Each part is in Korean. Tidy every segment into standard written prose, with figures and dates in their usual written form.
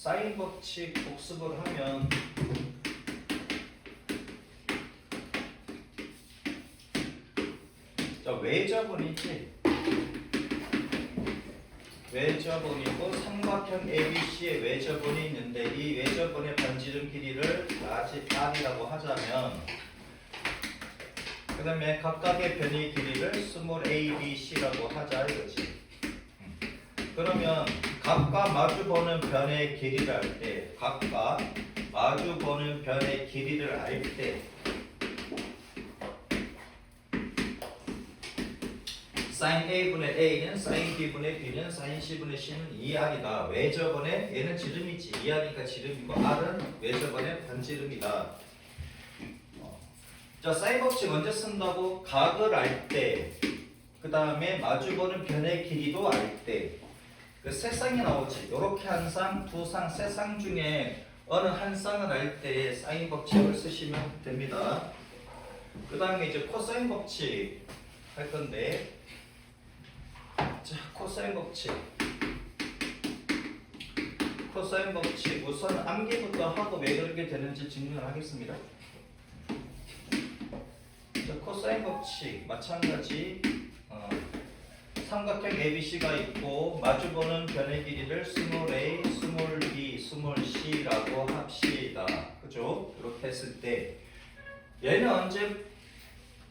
사인 법칙 복습을 하면 자, 외접원이지. 외접원이고 삼각형 ABC의 외접원이 있는데 이 외접원의 반지름 길이를 R이라고 하자면 그 다음에 각각의 변의 길이를 스몰 ABC라고 하자 이거지. 그러면 각각 마주보는 변의 길이를 알 때 각각 마주보는 변의 길이를 알 때 sin A분의 A는 sin B분의 B는 sin C분의 C는 2R이다. 외접원의 얘는 지름이지. 2R이니까 지름이고 R은 외접원의 반지름이다. 자, 사인 법칙 언제 쓴다고? 각을 알 때, 그 다음에 마주보는 변의 길이도 알 때, 그 세 쌍이 나오지. 요렇게 한 쌍, 두 쌍, 세 쌍 중에 어느 한 쌍을 알 때 사인 법칙을 쓰시면 됩니다. 그 다음에 이제 코사인 법칙 할 건데, 자, 코사인 법칙. 코사인 법칙 우선 암기부터 하고 왜 그렇게 되는지 증명을 하겠습니다. 자, 코사인 법칙 마찬가지 삼각형 ABC가 있고 마주보는 변의 길이를 스몰 a, 스몰 b, 스몰 c라고 합시다. 그죠? 이렇게 했을 때 얘는 언제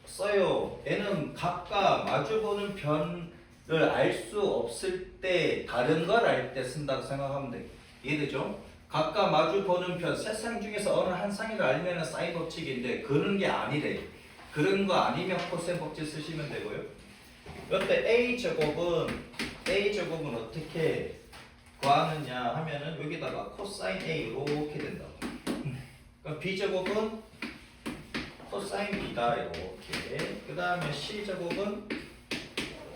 써요? 얘는 각각 마주보는 변을 알 수 없을 때 다른 걸 알 때 쓴다고 생각하면 돼. 이해되죠? 각각 마주보는 변, 세 쌍 중에서 어느 한 쌍이를 알면 사인 법칙인데 그런 게 아니래. 그런 거 아니면 코사인 법칙 쓰시면 되고요. 이때 A제곱은 어떻게 구하느냐 하면은 여기다가 코사인 A 이렇게 된다고. 그럼 B제곱은 코사인 B다 이렇게. 그 다음에 C제곱은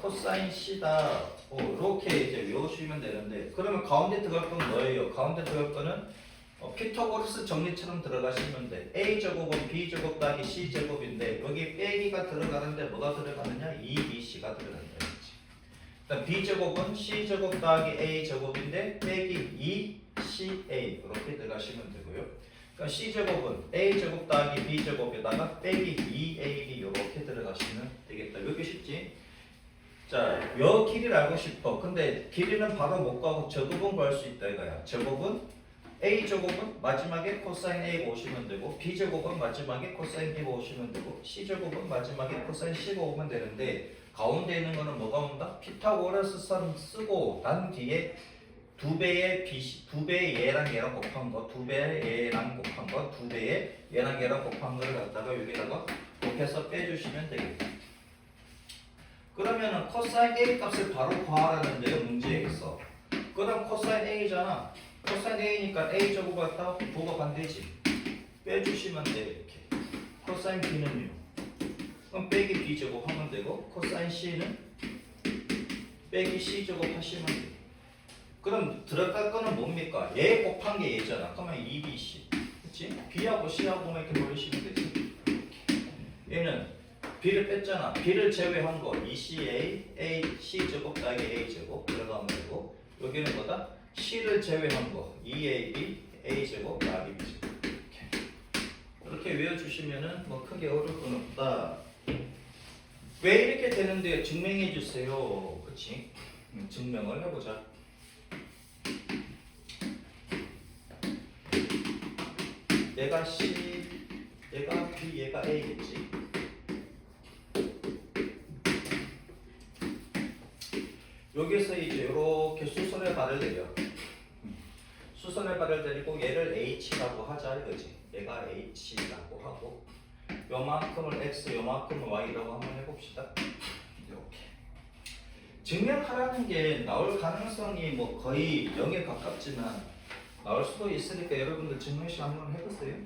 코사인 C다. 이렇게 이제 외우시면 되는데 그러면 가운데 들어갈 건 뭐예요? 가운데 들어갈 거는 피타고라스 정리처럼 들어가시면 돼. A제곱은 B제곱 더하기 C제곱인데 여기 빼기가 들어가는데 뭐가 들어가느냐? 2BC가 들어간다. 그다음 B제곱은 C제곱 더하기 A제곱인데 빼기 2CA 이렇게 들어가시면 되고요. 그러니까 C제곱은 A제곱 더하기 B제곱에다가 빼기 2AB 이렇게 들어가시면 되겠다. 여기 쉽지? 자, 요 길이를 알고 싶어. 근데 길이는 바로 못 가고 제곱은 구할 수 있다 이거야. 제곱은 A제곱은 마지막에 코사인 A 보시면 되고 B제곱은 마지막에 코사인 B 보시면 되고 C제곱은 마지막에 코사인 C 보면 되는데 가운데 있는 거는 뭐가 온다? 피타고라스 선 쓰고 난 뒤에 두 배의 얘랑 얘랑 곱한 거, 두 배의 얘랑 곱한 거, 두 배의 얘랑 얘랑 곱한 거를 갖다가 여기다가 곱해서 빼주시면 되겠다. 그러면은 코사인 A 값을 바로 구하라는 데가 문제에 있어. 그다음 코사인 A잖아. 코사인 A니까 A제곱 갖다 부가 반대지. 빼주시면 돼 이렇게. 코사인 B는요. 그럼 빼기 B제곱 하면 되고 코사인 C는 빼기 C제곱 하시면 돼. 그럼 들어갈 거는 뭡니까? 얘 곱한 게 얘잖아. 그러면 2BC. 그치? B하고 C하고 이렇게 돌리시면 되지. 얘는 B를 뺐잖아. B를 제외한 거 2CA, A, C제곱 더하기 A제곱 들어가면 되고 여기는 뭐다? C를 제외한 거 2AB, A제곱 더하기 B제곱 이렇게 외워주시면은 뭐 크게 어려울 건 없다. 왜 이렇게 되는데 증명해 주세요. 그치? 증명을 해보자. 얘가 C, 얘가 B, 얘가 A겠지. 여기서 이제 이렇게 수선의 발을 내려. 수선의 발을 내리고 얘를 H라고 하자 이거지. 얘가 H라고 하고 요만큼을 X, 요만큼을 Y라고 한번 해봅시다. 이렇게 증명하라는 게 나올 가능성이 뭐 거의 0에 가깝지만 나올 수도 있으니까 여러분들 증명식 한번 해보세요.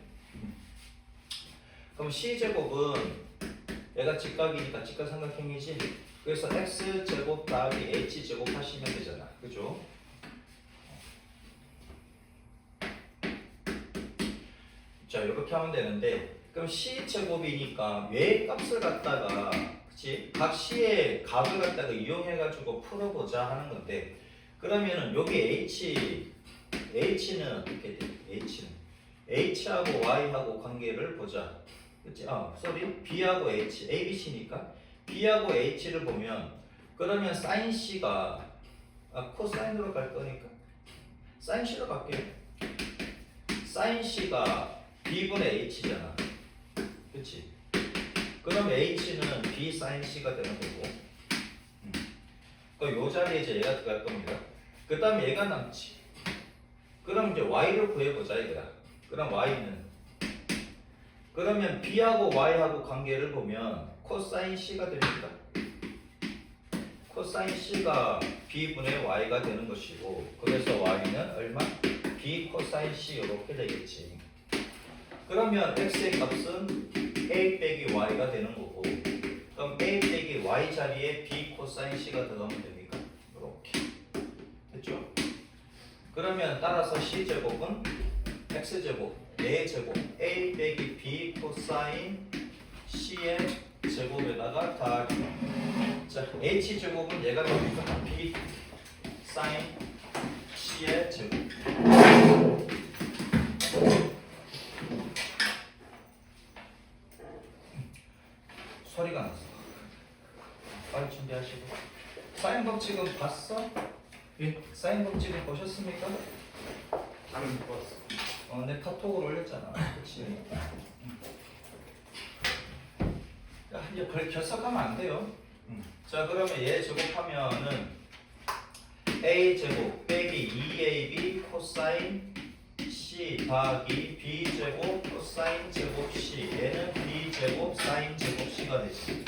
그럼 C제곱은 얘가 직각이니까 직각삼각형이지. 그래서 X제곱 더하기 H제곱 하시면 되잖아. 그죠? 자, 이렇게 하면 되는데 그럼 C제곱이니까 얘 값을 갖다가 그치? 각 C의 값을 갖다가 이용해가지고 풀어보자 하는 건데 그러면은 여기 H h는 어떻게 돼? h하고 y하고 관계를 보자. 그치? b하고 h, abc니까 b하고 h를 보면 그러면 sin c가 코사인으로 갈 거니까 sin c로 갈게요. sin c가 b분의 h잖아. 그치? 그럼 h는 b sin c가 되는 거고, 요 자리에 이제 얘가 들어갈 겁니다. 그 다음에 얘가 남지. 그럼 이제 y를 구해보자 이거야. 그럼 y는 그러면 b하고 y하고 관계를 보면 코사인 c가 됩니다. 코사인 c가 b분의 y가 되는 것이고, 그래서 y는 얼마? b 코사인 c 이렇게 되겠지. 그러면 x의 값은 a 빼기 y가 되는 거고, 그럼 a 빼기 y 자리에 b 코사인 c가 들어가면 됩니까? 이렇게 됐죠? 그러면 따라서 c제곱은 x제곱, 얘의 제곱, a 빼기 b 코사인 c의 제곱에다가 더하기. 자, h제곱은 얘가 됩니까? b 사인 c의 제곱. 소리가 났어. 빨리 준비하시고. 사인 법칙은 봤어? 예? 사인 법칙은 보셨습니까? 다른 거 봤어. 내 카톡으로 올렸잖아. 그치? 야, 이제 결석하면 안 돼요. 자, 그러면 얘 제곱하면은 a 제곱 빼기 2ab 코사인 c 더하기 b 제곱 코사인 제곱 c, 얘는 b 제곱 사인 제곱 c가 되지.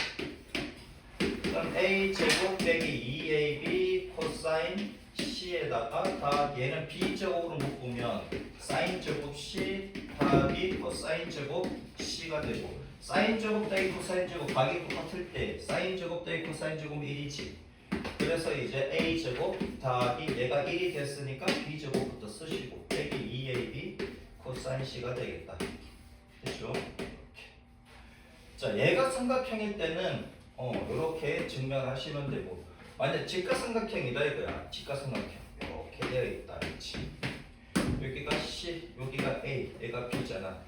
그럼 a 제곱 빼기 2ab 코사인 c에다가 다 얘는 b 제곱으로 묶으면 사인 제곱 c 더하기 코사인 제곱 c가 되고, 사인 제곱 더하기 코사인 제곱 각이 똑같을 때 사인 제곱 더하기 코사인 제곱은 1이지. 그래서 이제 a 제곱 더하기 얘가 1이 됐으니까 b 제곱부터 쓰시고 빼기 2ab 코사인 c가 되겠다. 됐죠? 자, 얘가 삼각형일 때는 이렇게 증명하시면 되고, 만약 직가삼각형이다 이거야. 직가삼각형 이렇게 되어 있다. 그렇지? 여기가 c, 여기가 a, 얘가 b잖아.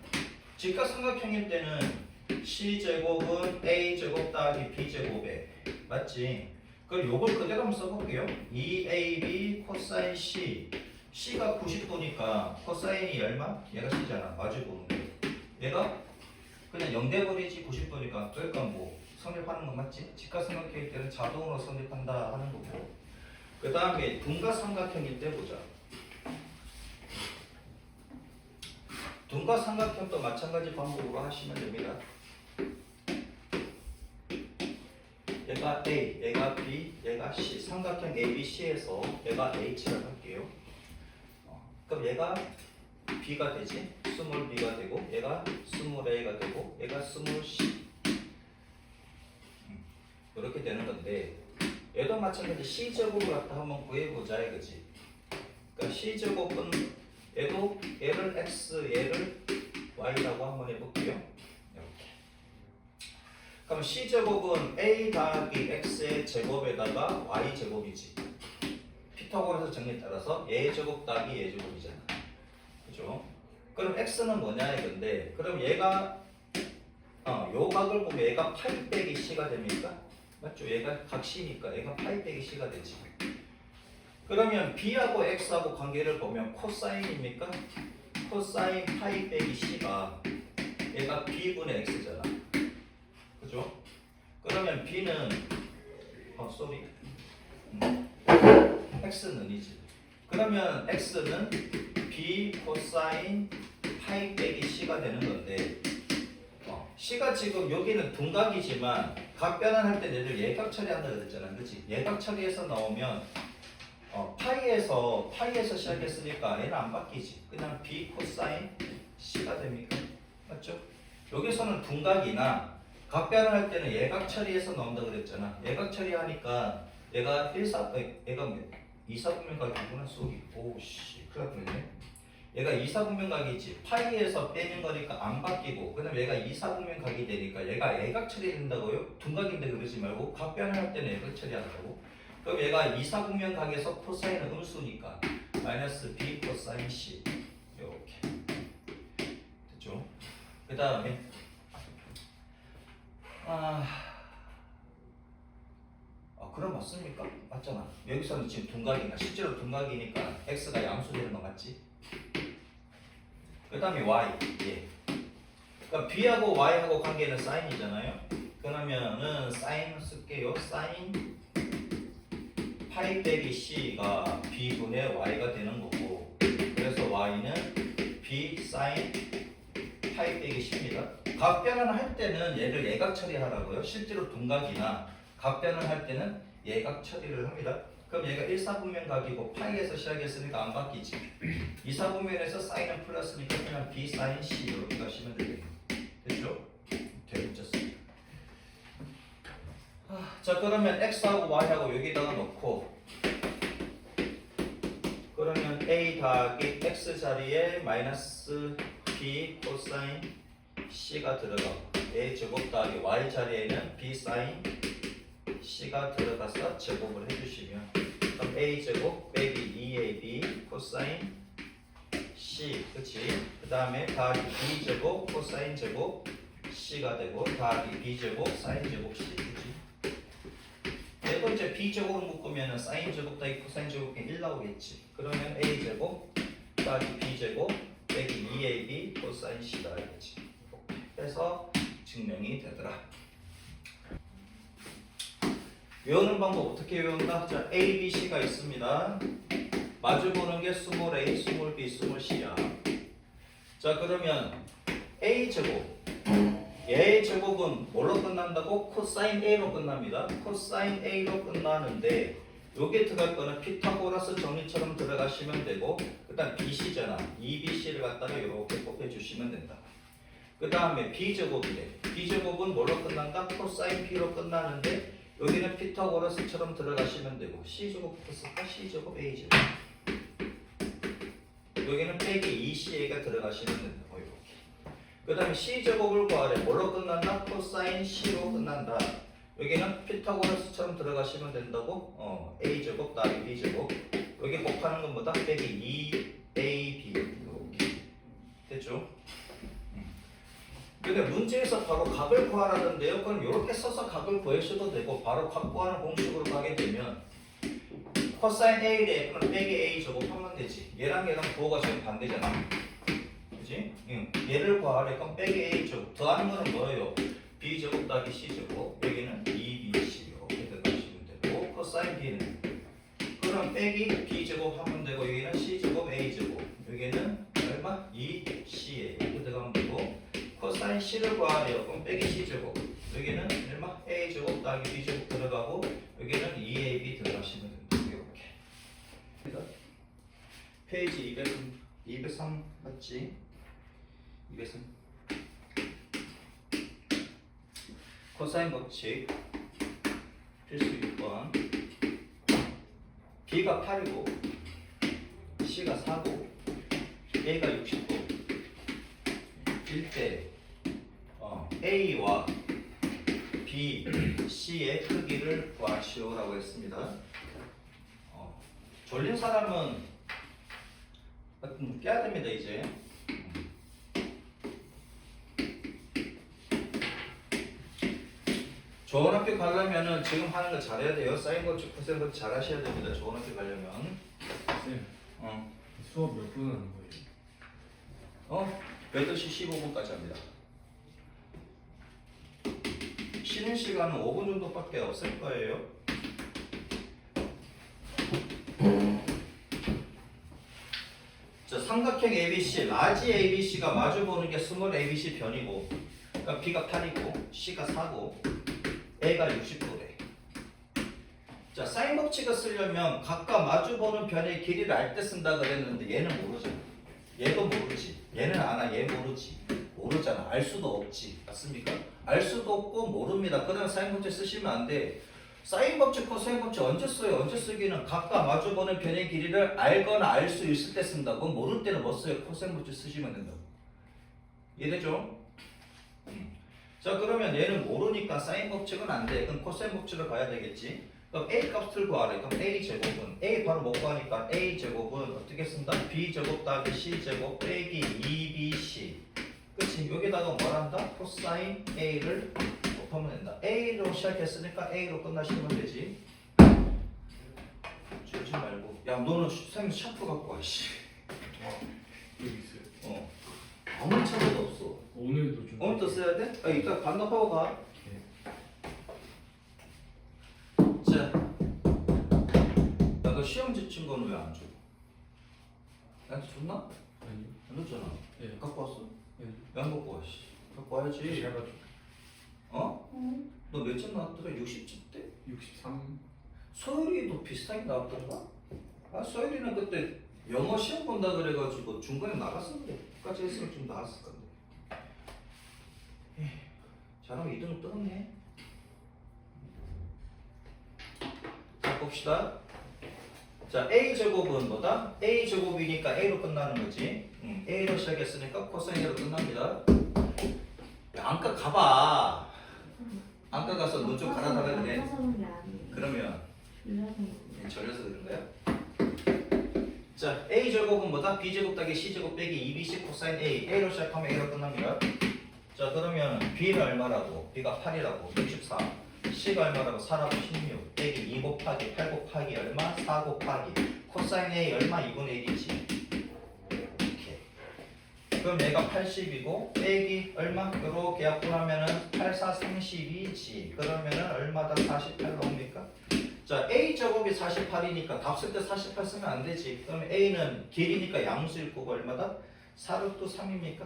직가삼각형일 때는 c 제곱은 a 제곱 더하기 b 제곱에 맞지? 그럼 요걸 그대로 한번 써볼게요. 2ab 코사인 c, c가 90도니까 코사인이 얼마? 얘가 c잖아. 마주보는 거. 얘가 그냥 0돼 버리지. 90도니까. 그러니까 뭐 성립하는 거 맞지? 직가삼각형일 때는 자동으로 성립한다 하는 거고, 그 다음에 둔가삼각형일 때 보자. 둔가삼각형도 마찬가지 방법으로 하시면 됩니다. 얘가 A, 얘가 B, 얘가 C. 삼각형 ABC에서 얘가 H라고 할게요. 그럼 얘가 B가 되지. 스몰 B가 되고, 얘가 스몰 A가 되고, 얘가 스몰 C. 이렇게 되는 건데, 얘도 마찬가지 C제곱을 갖다 한번 구해보자 이거지. 그러니까 C제곱은 얘도 얘를 X, 얘를 Y라고 한번 해볼게요. 이렇게. 그럼 C제곱은 A 더하기 X의 제곱에다가 Y제곱이지. 피타고라스 정리에 따라서 얘 제곱 더하기 얘 제곱이잖아. 그죠? 그럼 X는 뭐냐 이건데, 그럼 얘가 요 각을 보면 얘가 8 빼기 C가 됩니까? 맞죠? 얘가 각시니까 얘가 파이 빼기 c가 되지. 그러면 b하고 x하고 관계를 보면 코사인입니까? 코사인 파이 빼기 c가 얘가 b분의 x잖아. 그죠? 그러면 b는 x는 이지. 그러면 x는 b 코사인 파이 빼기 c가 되는 건데, c가 지금 여기는 둔각이지만 각 변환할 때 얘들 예각 처리한다 그랬잖아. 그치? 예각 처리해서 나오면 파이에서 시작했으니까 얘는 안 바뀌지. 그냥 b 코사인 c가 됩니까? 맞죠? 여기서는 둔각이나 각 변환할 때는 예각 처리해서 나온다 그랬잖아. 예각 처리하니까 얘가 2사분면각이구나. 쏘기. 오씨 큰일 날 뻔했네. 얘가 2사분면각이지. 파이에서 빼는 거니까 안 바뀌고, 그다음 얘가 2사분면각이 되니까 얘가 예각 처리된다고요? 둔각인데 그러지 말고 각 변환할 때는 예각 처리한다고. 그럼 얘가 2사분면각에서 코사인은 음수니까 마이너스 b 코사인 c 이렇게 됐죠? 그 다음에 그럼 맞습니까? 맞잖아. 여기서는 지금 둔각이니까 실제로 둔각이니까 x가 양수되는 거 맞지? 그 다음에 y 예. 그러니까 b하고 y하고 관계는 사인이잖아요. 그러면은 사인 쓸게요. 사인 파이 빼기 c가 b분의 y가 되는 거고, 그래서 y는 b 사인 파이 빼기 c입니다. 각변환 할 때는 얘를 예각 처리하라고요. 실제로 둔각이나 각변환 할 때는 예각 처리를 합니다. 그럼 얘가 1사분면 각이고 파이에서 시작했으니까 안 바뀌지. 2사분면에서 사인은 플러스니까 그냥 b 사인 c 이렇게 가시면 되겠네요. 됐죠? 되게 붙였습니다. 자, 그러면 x하고 y하고 여기다가 넣고, 그러면 a 더하기 x 자리에 마이너스 b 코사인 c가 들어가고, a 제곱 더하기 y 자리에는 b 사인 c가 들어가서 제곱을 해주시면, 그럼 a 제곱 빼기 2ab 코사인 c, 그치? 그 다음에 더하기 b 제곱 코사인 제곱 c가 되고, 더하기 b 제곱 사인 제곱 c, 그치? 얘도 이제 b 제곱을 묶으면 사인 제곱 더하기 코사인 제곱이 1 나오겠지. 그러면 a 제곱 더하기 b 제곱 빼기 2ab 코사인 c 나오겠지. 해서 증명이 되더라. 외우는 방법 어떻게 외운다? 자, a, b, c가 있습니다. 마주보는 게 스몰 a, 스몰 b, 스몰 c야. 자, 그러면 a 제곱, 얘의 제곱은 뭘로 끝난다고? 코사인 a로 끝납니다. 코사인 a로 끝나는데 여기에 들어갈 거는 피타고라스 정리처럼 들어가시면 되고, 그 다음 bc잖아. 2bc를 갖다가 이렇게 곱해주시면 된다. 그 다음에 b제곱이래. b제곱은 뭘로 끝난다? 코사인 b로 끝나는데 여기는 피타고라스처럼 들어가시면 되고, c제곱 붙었을까? c제곱 a제곱. 여기는 빼기 2ca가 들어가시면 된다. 그 다음에 c제곱을 구하래. 뭘로 끝난다? 코사인 c로 끝난다. 여기는 피타고라스처럼 들어가시면 된다고. a제곱 더하기 b제곱. 여기 곱하는 건 뭐다? 빼기 2ab. 이렇게 됐죠? 근데 문제에서 바로 각을 구하라던데요. 그럼 이렇게 써서 각을 구하셔도 되고, 바로 각 구하는 공식으로 가게 되면 코사인 a래. 그럼 빼기 a 제곱하면 되지. 얘랑 얘랑 부호가 지금 반대잖아. 그치? 얘를 구하래. 그럼 빼기 a 제곱. 더하는 거는 뭐예요? b 제곱 더하기 c 제곱. 여기는 2bc 이렇게 들어가시면 되고, 코사인 b는 그럼 빼기 b 제곱 하면 되고, 여기는 c 제곱 a 제곱. 여기는 얼마? 2ca 이렇게 들어가면 되고, 코사인 c를 구하래요. 그럼 빼기 c 제곱. 여기는 얼마? a 제곱 더하기 b 제곱 들어가고, 여기는 2ab 들어가시면 됩니다. 이렇게. 페이지 203 맞지? 203. 코사인 법칙 필수 6번. b가 8이고 c가 4고 a가 60도 일 때 a와 b, c의 크기를 구하시오라고 했습니다. 졸린 사람은 깨야 됩니다. 이제 좋은 학교 가려면은 지금 하는 거 잘해야 돼요. 사인 법칙, 코사인 법칙 잘 하셔야 됩니다. 좋은 학교 가려면. 쌤, 수업 몇 분 하는 거예요? 8시 15분까지 합니다. 쉬는 시간은 5분 정도밖에 없을 거예요. 자, 삼각형 ABC, 라지 ABC가 마주보는 게 스몰 ABC 변이고, 그러니까 B가 8이고 C가 4고 A가 60도래. 자, 사인 법칙을 쓰려면 각각 마주보는 변의 길이를 알 때 쓴다 그랬는데 얘는 모르잖아. 얘도 모르지. 얘는 아나, 얘 모르지. 모르잖아. 알 수도 없지. 맞습니까? 알 수도 없고 모릅니다. 그러면 사인 법칙 쓰시면 안 돼. 사인 법칙, 코사인 법칙 언제 써요? 언제 쓰기는 각각 마주보는 변의 길이를 알거나 알 수 있을 때 쓴다고. 모를 때는 뭐 써요? 코사인 법칙 쓰시면 된다고. 이해되죠? 자, 그러면 얘는 모르니까 사인 법칙은 안 돼. 그럼 코사인 법칙을 봐야 되겠지. 그럼 A 값을 구하래. 그럼 A 제곱은 A 바로 못 구하니까 A 제곱은 어떻게 쓴다? B 제곱 더하기 C 제곱 빼기 2BC. 그치? 여기다가 뭘 한다? 코사인 A를 곱하면 된다. A로 시작했으니까 A로 끝나시면 되지. 줄지 말고. 야, 너는 선생님 샤프 갖고 와, 씨. 여기 있어요. 아무 차도 없어. 오늘도 좀. 오늘도 써야 돼? 아, 이따 반납하고 가. 네. 자, 야, 너 시험 지친 거는 왜 안 줘? 나한테 줬나? 아니요. 안 줬잖아. 네. 갖고 왔어? 네. 왜 안 갖고 와, 씨. 갖고 와야지. 제가 어? 너 몇 점 나왔더라? 60점 대? 63. 소율이도 비슷하게 나왔던가? 아, 소율이는 그때 영어 시험 본다 그래가지고 중간에 나갔었는데 끝까지 했으면 좀 나았을 건데. 에휴, 잘하면 2등을 떴네. 자, 봅시다. 자, A제곱은 뭐다? A제곱이니까 A로 끝나는 거지. A로 시작했으니까 코사인 A로 끝납니다. 야, 안과 가봐. 안과 가서 눈 좀 갈아달라 그래. 그러면 절려서 그런 거야? 자, A제곱은 뭐다? B제곱 더하기 C제곱 빼기 2BC 코사인 A. A로 시작하면 A로 끝납니다. 자, 그러면 B는 얼마라고? B가 8이라고 64. C가 얼마라고? 4라고 16. 빼기 2 곱하기 8 곱하기 얼마? 4 곱하기 코사인 A 얼마? 2분의 1이지. 이렇게. 그럼 얘가 80이고 빼기 얼마? 이렇게 약분하면은 8, 4, 32지. 그러면은 얼마다 48 나옵니까? 자, A제곱이 48이니까 답 쓸 때 48 쓰면 안 되지. 그럼 A는 길이니까 양수일 거고 얼마다? 4루트 3입니까?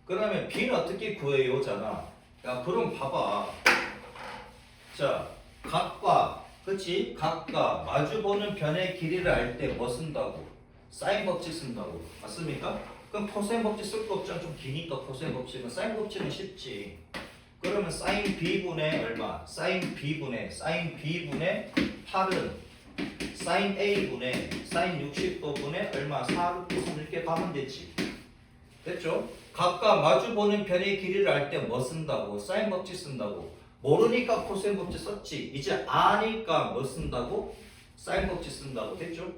그러면 B는 어떻게 구해요? 잖아. 야, 그럼 봐봐. 자, 각과, 그치? 각과 마주보는 변의 길이를 알 때 뭐 쓴다고? 사인 법칙 쓴다고. 맞습니까? 그럼 코사인 법칙 쓸 거 없잖아. 좀 기니까 코사인 법칙은. 사인 법칙은 쉽지. 그러면 사인 B분의 얼마? 사인 B분의 8은 사인 A분의 사인 60도분의 얼마? 4루트 3 이렇게 가면 되지. 됐죠? 각각 마주보는 변의 길이를 알 때 뭐 쓴다고? 사인 법칙 쓴다고. 모르니까 코사인 법칙 썼지. 이제 아니까 뭐 쓴다고? 사인 법칙 쓴다고. 됐죠?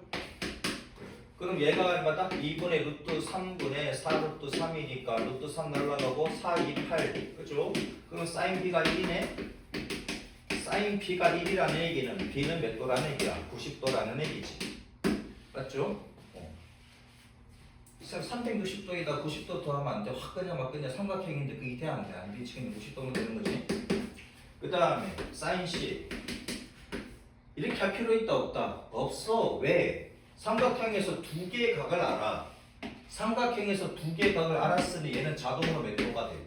그럼 얘가 얼마다? 2분의 루트 3분의 4루트 3이니까 루트 3 날라가고 4, 2, 8. 그죠? 그럼 사인 B가 1이네? 사인 B가 1이라는 얘기는 B는 몇 도라는 얘기야? 90도라는 얘기지. 맞죠? 360도에다 90도 더하면 안 돼. 확 그냥 막 그냥 삼각형인데 그게 돼 안 돼? 안 돼. 지금 90도면 되는 거지. 그 다음에 사인 C 이렇게 할 필요 있다 없다? 없어. 왜? 삼각형에서 두 개의 각을 알아. 삼각형에서 두 개의 각을 알았으니 얘는 자동으로 몇 도가 돼?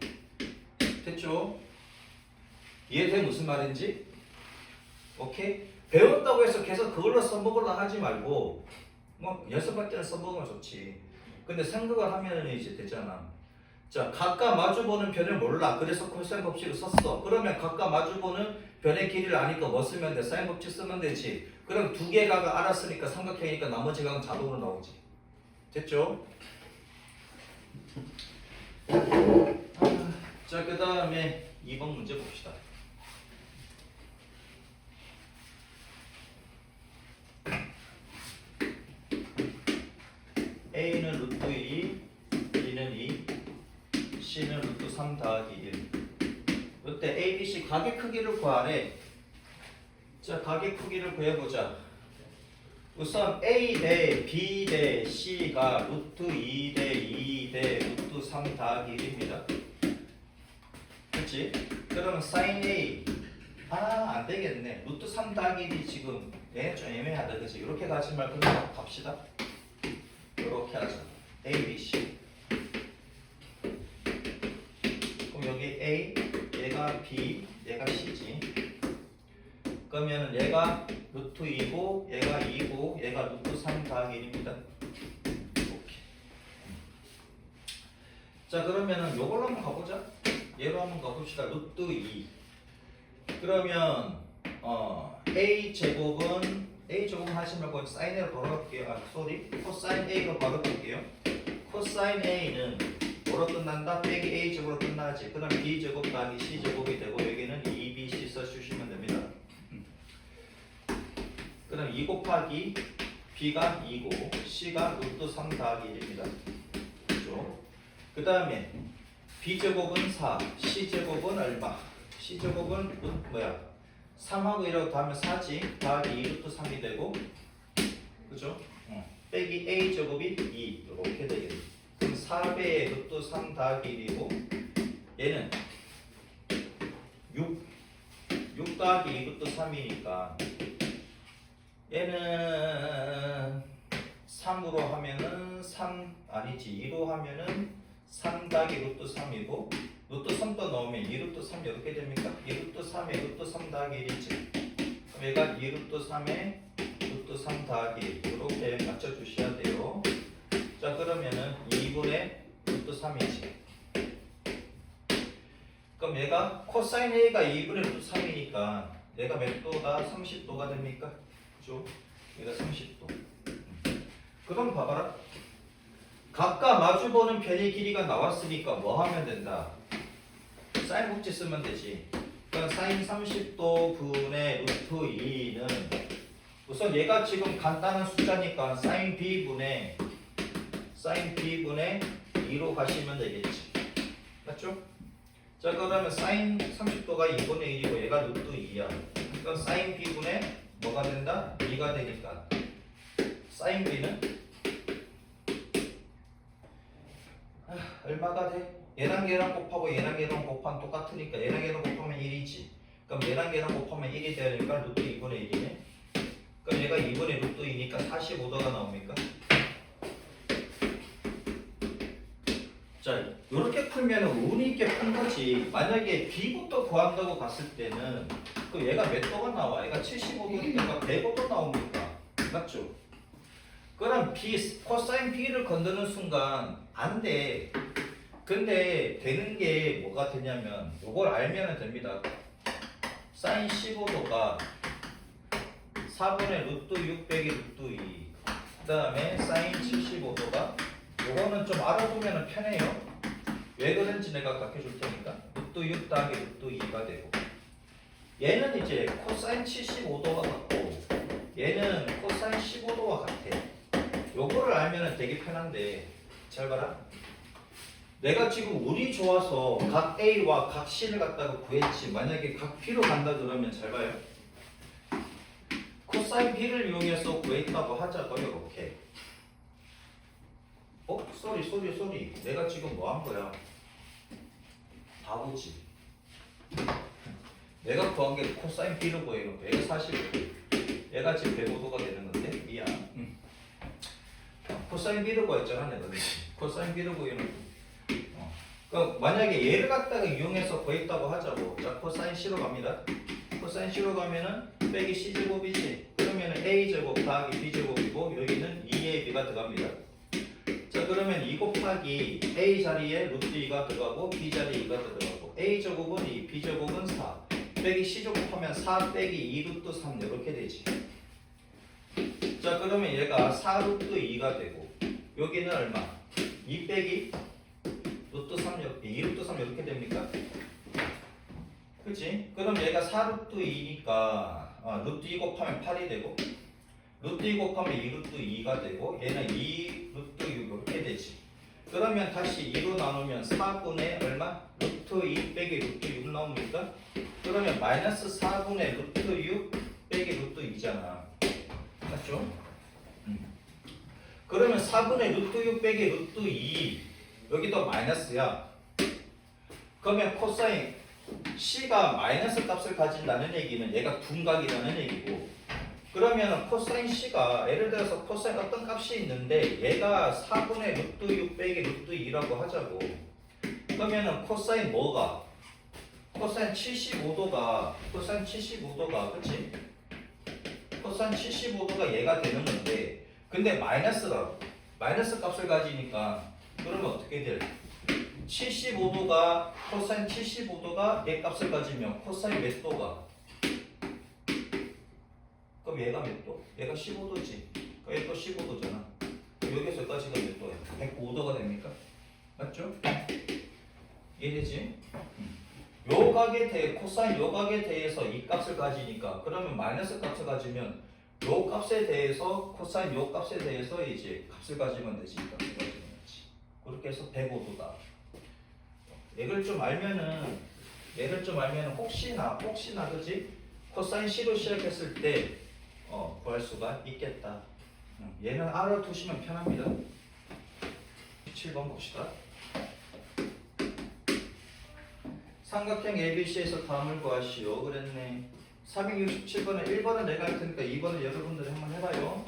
됐죠? 이해돼? 무슨 말인지? 오케이? 배웠다고 해서 계속 그걸로 써먹으려 하지 말고 뭐 연습할 때는 써먹으면 좋지. 근데 생각을 하면 이제 되잖아. 자, 각각 마주보는 변을 몰라. 그래서 코사인 법칙을 썼어. 그러면 각각 마주보는 변의 길이를 아니까 뭐 쓰면 돼? 사인 법칙 쓰면 되지. 그럼 두 개 각을 알았으니까 삼각형이니까 나머지 각은 자동으로 나오지. 됐죠? 자, 그 다음에 2번 문제 봅시다. A는 루트 2, B는 2, C는 루트 3 더하기 1. 이때 A, B, C 가계 크기를 구하래. 자, 가계 크기를 구해보자. 우선 A 대 B 대 C가 루트 2 대 2 대 루트 3 더하기 1입니다. 그치? 그러면 사인 A 안 되겠네. 루트 3 더하기 1이 지금 좀 애매하다. 그치? 이렇게 가지 말고 그냥 갑시다. 이렇게 하자. A, B, C. 그럼 여기 A, 얘가 B, 얘가 C지. 그러면 얘가 루트 2고, 얘가 2고, 얘가 루트 3 더하기 1입니다. 오케이. 자, 그러면은 요걸로 한번 가보자. 얘로 한번 가봅시다. 루트 2. 그러면 A 제곱은 A 제곱 하지 말고 사인 A로 바로 갈게요. 코사인 A로 바로 볼게요. 코사인 A는 뭐로 끝난다? 빼기 A제곱으로 끝나지. 그 다음 B제곱 더하기 C제곱이 되고 여기는 2BC 써주시면 됩니다. 그 다음 2 곱하기 B가 2고 C가 루트 3 더하기 1입니다. 그렇죠? 그 다음에 B제곱은 4, C제곱은 얼마? C제곱은 뭐야? 3하고 1하고 더하면 4지. 더하기 2 루트 3이 되고 그죠? 빼기 A제곱이 2 이렇게 되겠네. 그럼 4배의 루트 3 더하기 1이고 얘는 6 더하기 2 루트 3이니까 얘는 3으로 하면은 3 아니지 2로 하면은 3 더하기 루트 3이고 루트 3도 넣으면 2 루트 3 이렇게 됩니까? 2 루트 3에 루트 3 더하기 1이지. 그럼 얘가 2 루트 3에 루트 3 더하기 1 이렇게 맞춰주셔야 돼요. 자 그러면은 2분의 루트 3이지. 그럼 얘가 코사인 A가 2분의 루트 3이니까 얘가 몇 도다? 30도가 됩니까? 그죠? 얘가 30도. 그럼 봐봐라. 각각 마주보는 편의 길이가 나왔으니까 뭐 하면 된다? 사인 법칙 쓰면 되지. 그러니까 사인 30도 분의 루트 2는 우선 얘가 지금 간단한 숫자니까 사인 B분의 2로 가시면 되겠지. 맞죠? 자 그러면 사인 30도가 2분의 1이고 얘가 루트 2야. 그럼 사인 B분의 뭐가 된다? 2가 되니까 사인 B는 얼마가 돼? 얘랑 얘랑 곱하고 얘랑 얘랑 곱하면 똑같으니까 얘랑 얘랑 곱하면 1이지. 그럼 얘랑 얘랑 곱하면 1이 되니까 루트 2분의 1이네. 그럼 얘가 2분의 루트 2니까 45도가 나옵니까? 자, 이렇게 풀면 운이 있게 푼 거지. 만약에 B부터 구한다고 봤을 때는 그 얘가 몇 도가 나와? 얘가 75도니까 105도 나옵니까? 맞죠? 그럼 B, 코사인 B를 건드는 순간 안 돼. 근데 되는 게 뭐가 되냐면 요걸 알면 됩니다. 사인 15도가 4분의 루트 6 빼기 루트 2. 그 다음에 사인 75도가 요거는 좀 알아두면 편해요. 왜 그런지 내가 가르쳐 줄 테니까. 루트 6 더하기 루트 2가 되고 얘는 이제 코사인 75도가 같고 얘는 코사인 15도가 같아. 요거를 알면 되게 편한데 잘 봐라. 내가 지금 운이 좋아서 각 A와 각 C를 갖다가 구했지. 만약에 각 B로 간다 그러면 잘 봐요. 코사인 B를 이용해서 구했다고 하자고요. 이렇게. 쏘리. 내가 지금 뭐 한 거야? 바보지. 내가 구한 게 코사인 B를 구해놓고 얘가 45도. 얘가 지금 105도가 되는 건데 미안. 코사인 B를 구했잖아 내가. 코사인 B를 구해놓고. 그러니까 만약에 얘를 갖다가 이용해서 구했다고 하자고. 자 코사인 C로 갑니다. 코사인 C로 가면은 빼기 C제곱이지. 그러면은 A제곱 더하기 B제곱이고 여기는 2AB가 들어갑니다. 자 그러면 2 곱하기 A 자리에 루트 2가 들어가고 B 자리에 2가 들어가고 A제곱은 2, B제곱은 4 빼기 C제곱하면 4 빼기 2 루트 3 이렇게 되지. 자 그러면 얘가 4 루트 2가 되고 여기는 얼마? 2 빼기 루트 3 2 루트 3 이렇게 됩니까? 그치? 그럼 얘가 4 루트 2니까 루트 2 곱하면 8이 되고 루트 2 곱하면 2 루트 2가 되고 얘는 2 루트 6 이렇게 되지. 그러면 다시 2로 나누면 4분의 얼마? 루트 2 빼기 루트 6 나옵니까? 그러면 마이너스 4분의 루트 6 빼기 루트 2잖아. 맞죠? 그러면 4분의 루트 6 빼기 루트 2 여기도 마이너스야. 그러면 코사인 C가 마이너스 값을 가진다는 얘기는 얘가 둔각이라는 얘기고 그러면 코사인 C가 예를 들어서 코사인 어떤 값이 있는데 얘가 4분의 루트 6 빼기 루트 2라고 하자고. 그러면은 코사인 뭐가? 코사인 75도가 그치? 코사인 75도가 얘가 되는 건데 근데 마이너스라고. 마이너스 값을 가지니까 그러면 어떻게 돼? 75도가 코사인 75도가 얘 값을 가지면 코사인 몇 도가? 그럼 얘가 몇 도? 얘가 15도지. 얘가 또 15도잖아. 여기서까지가 몇 도야? 105도가 됩니까? 맞죠? 이해되지? 요 각에 대해 코사인 요 각에 대해서 이 값을 가지니까 그러면 마이너스 값을 가지면 요 값에 대해서 코사인 요 값에 대해서 이제 값을 가지면 되지. 값을 가지면 되지. 그렇게 해서 105도다. 얘를 좀 알면은 혹시나 그지? 코사인 C로 시작했을 때 구할 수가 있겠다. 얘는 알아두시면 편합니다. 7번 봅시다. 삼각형 ABC에서 다음을 구하시오. 그랬네. 467번에 1번은 내가 할 테니까 2번은 여러분들이 한번 해봐요.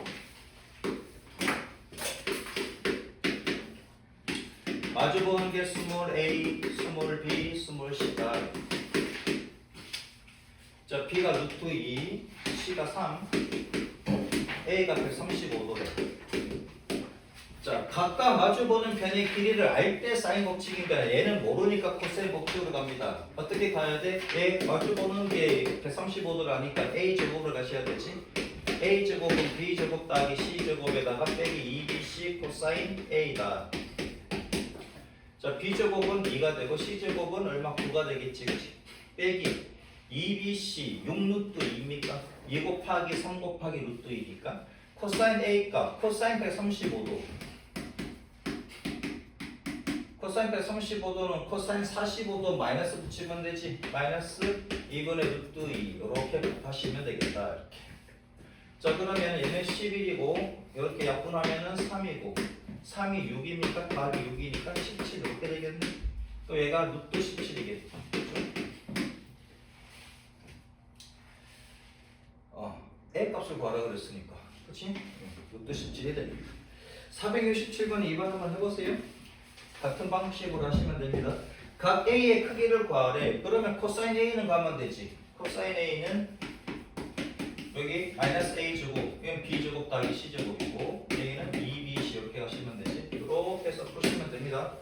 마주보는 게 스몰 a, 스몰 b, 스몰 c다. 자, b가 루트 2, c가 3, a가 135도래. 자, 각각 마주보는 편의 길이를 알 때 사인 법칙인가? 얘는 모르니까 코사인 법칙으로 갑니다. 어떻게 가야 돼? 얘 마주보는 게 135도라니까 a제곱을 가셔야 되지. a제곱은 b제곱 더하기 c제곱에다가 빼기 2bc 코사인 a다. 자, b제곱은 2가 되고 c제곱은 얼마? 9가 되겠지, 그치? 빼기 2bc 6루트 2입니까? 2 곱하기 3 곱하기 루트 2니까 코사인 a 값 코사인 135도 코사인 135도는 코사인 45도 마이너스 붙이면 되지. 마이너스 2분의 루트 2 이렇게 곱하시면 되겠다. 이렇게. 자, 그러면 얘는 11이고 이렇게 약분하면은 3이고 3이 6입니까? 더하기 6이니까 17 이렇게 되겠네. 또 얘가 루트 17이겠죠. A 값을 구하라 그랬으니까. 그치? 루트 17이 됩니다. 467번 2번 한번 해보세요. 같은 방식으로 하시면 됩니다. 각 A의 크기를 구하래. 그러면 코사인 A는 가면 되지. 코사인 A는 여기 마이너스 A제곱, 이건 B제곱 더하기 C제곱이고 A는 2BC 이렇게 가시면 되지. 이렇게 해서 푸시면 됩니다.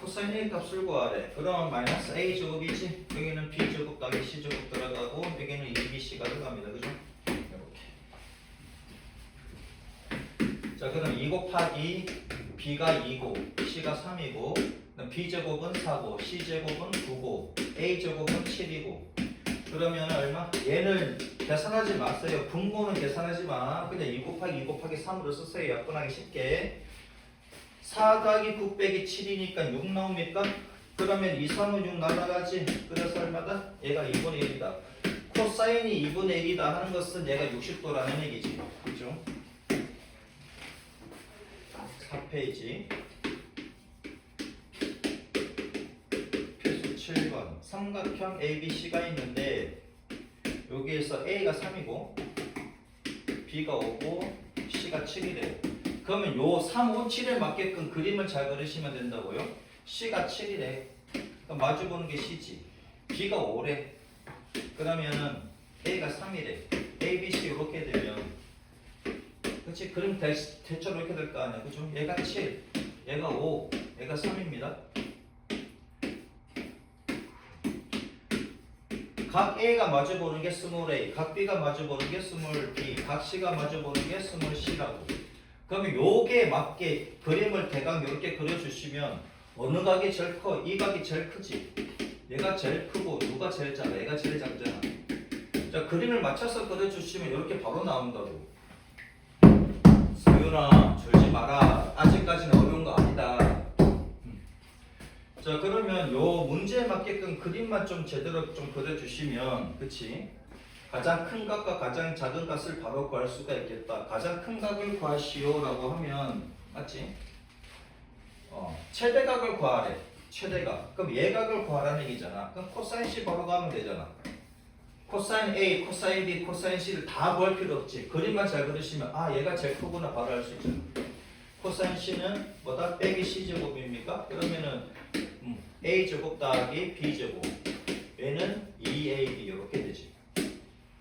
코사인 A 값을 구하래. 그럼 마이너스 A 제곱이지. 여기는 B 제곱 더하기 C 제곱 들어가고 여기는 2BC가 들어갑니다. 그죠? 이렇게. 자, 그럼 2 곱하기 B가 2고 C가 3이고 B 제곱은 4고 C 제곱은 9고 A 제곱은 7이고 그러면 얼마? 얘를 계산하지 마세요. 분모는 계산하지 마. 그냥 2 곱하기 2 곱하기 3으로 쓰세요. 약분하기 쉽게. 4 더하기 9 빼기 7이니까 6 나옵니까? 그러면 2, 3은 6 날아가지. 그래서 얼마다? 얘가 2분의 1이다. 코사인이 2분의 1이다 하는 것은 얘가 60도라는 얘기지. 그죠? 4페이지. 필수 7번. 삼각형 ABC가 있는데 여기에서 A가 3이고 B가 5고 C가 7이래요. 그러면 요 3, 5, 7에 맞게끔 그림을 잘 그리시면 된다고요. C가 7이래. 그럼 마주보는 게 C지. B가 5래. 그러면은 A가 3이래. A, B, C 이렇게 되면 그치? 그림 대처럼 이렇게 될 거 아니야. 그죠? 얘가 7, 얘가 5, 얘가 3입니다. 각 A가 마주보는 게 스몰 A, 각 B가 마주보는 게 스몰 B, 각 C가 마주보는 게 스몰 C라고. 그러면 요게 맞게 그림을 대강 이렇게 그려주시면 어느 각이 제일 커? 이 각이 제일 크지. 얘가 제일 크고 누가 제일 작아? 얘가 제일 작잖아. 자, 그림을 맞춰서 그려주시면 이렇게 바로 나온다고. 서윤아 졸지 마라. 아직까지는 어려운 거 아니다. 자, 그러면 요 문제에 맞게끔 그림만 좀 제대로 좀 그려주시면 그치? 가장 큰 각과 가장 작은 값을 바로 구할 수가 있겠다. 가장 큰 각을 구하시오라고 하면 맞지? 최대각을 구하래. 최대각. 그럼 예각을 구하라는 얘기잖아. 그럼 코사인 C 바로 가면 되잖아. 코사인 A, 코사인 B, 코사인 C를 다 구할 필요 없지. 그림만 잘 그리시면 아 얘가 제일 크구나 바로 알 수 있잖아. 코사인 C는 뭐다? 빼기 C제곱입니까? 그러면은 A제곱 더하기 B제곱 얘는 2AB 이렇게 되지.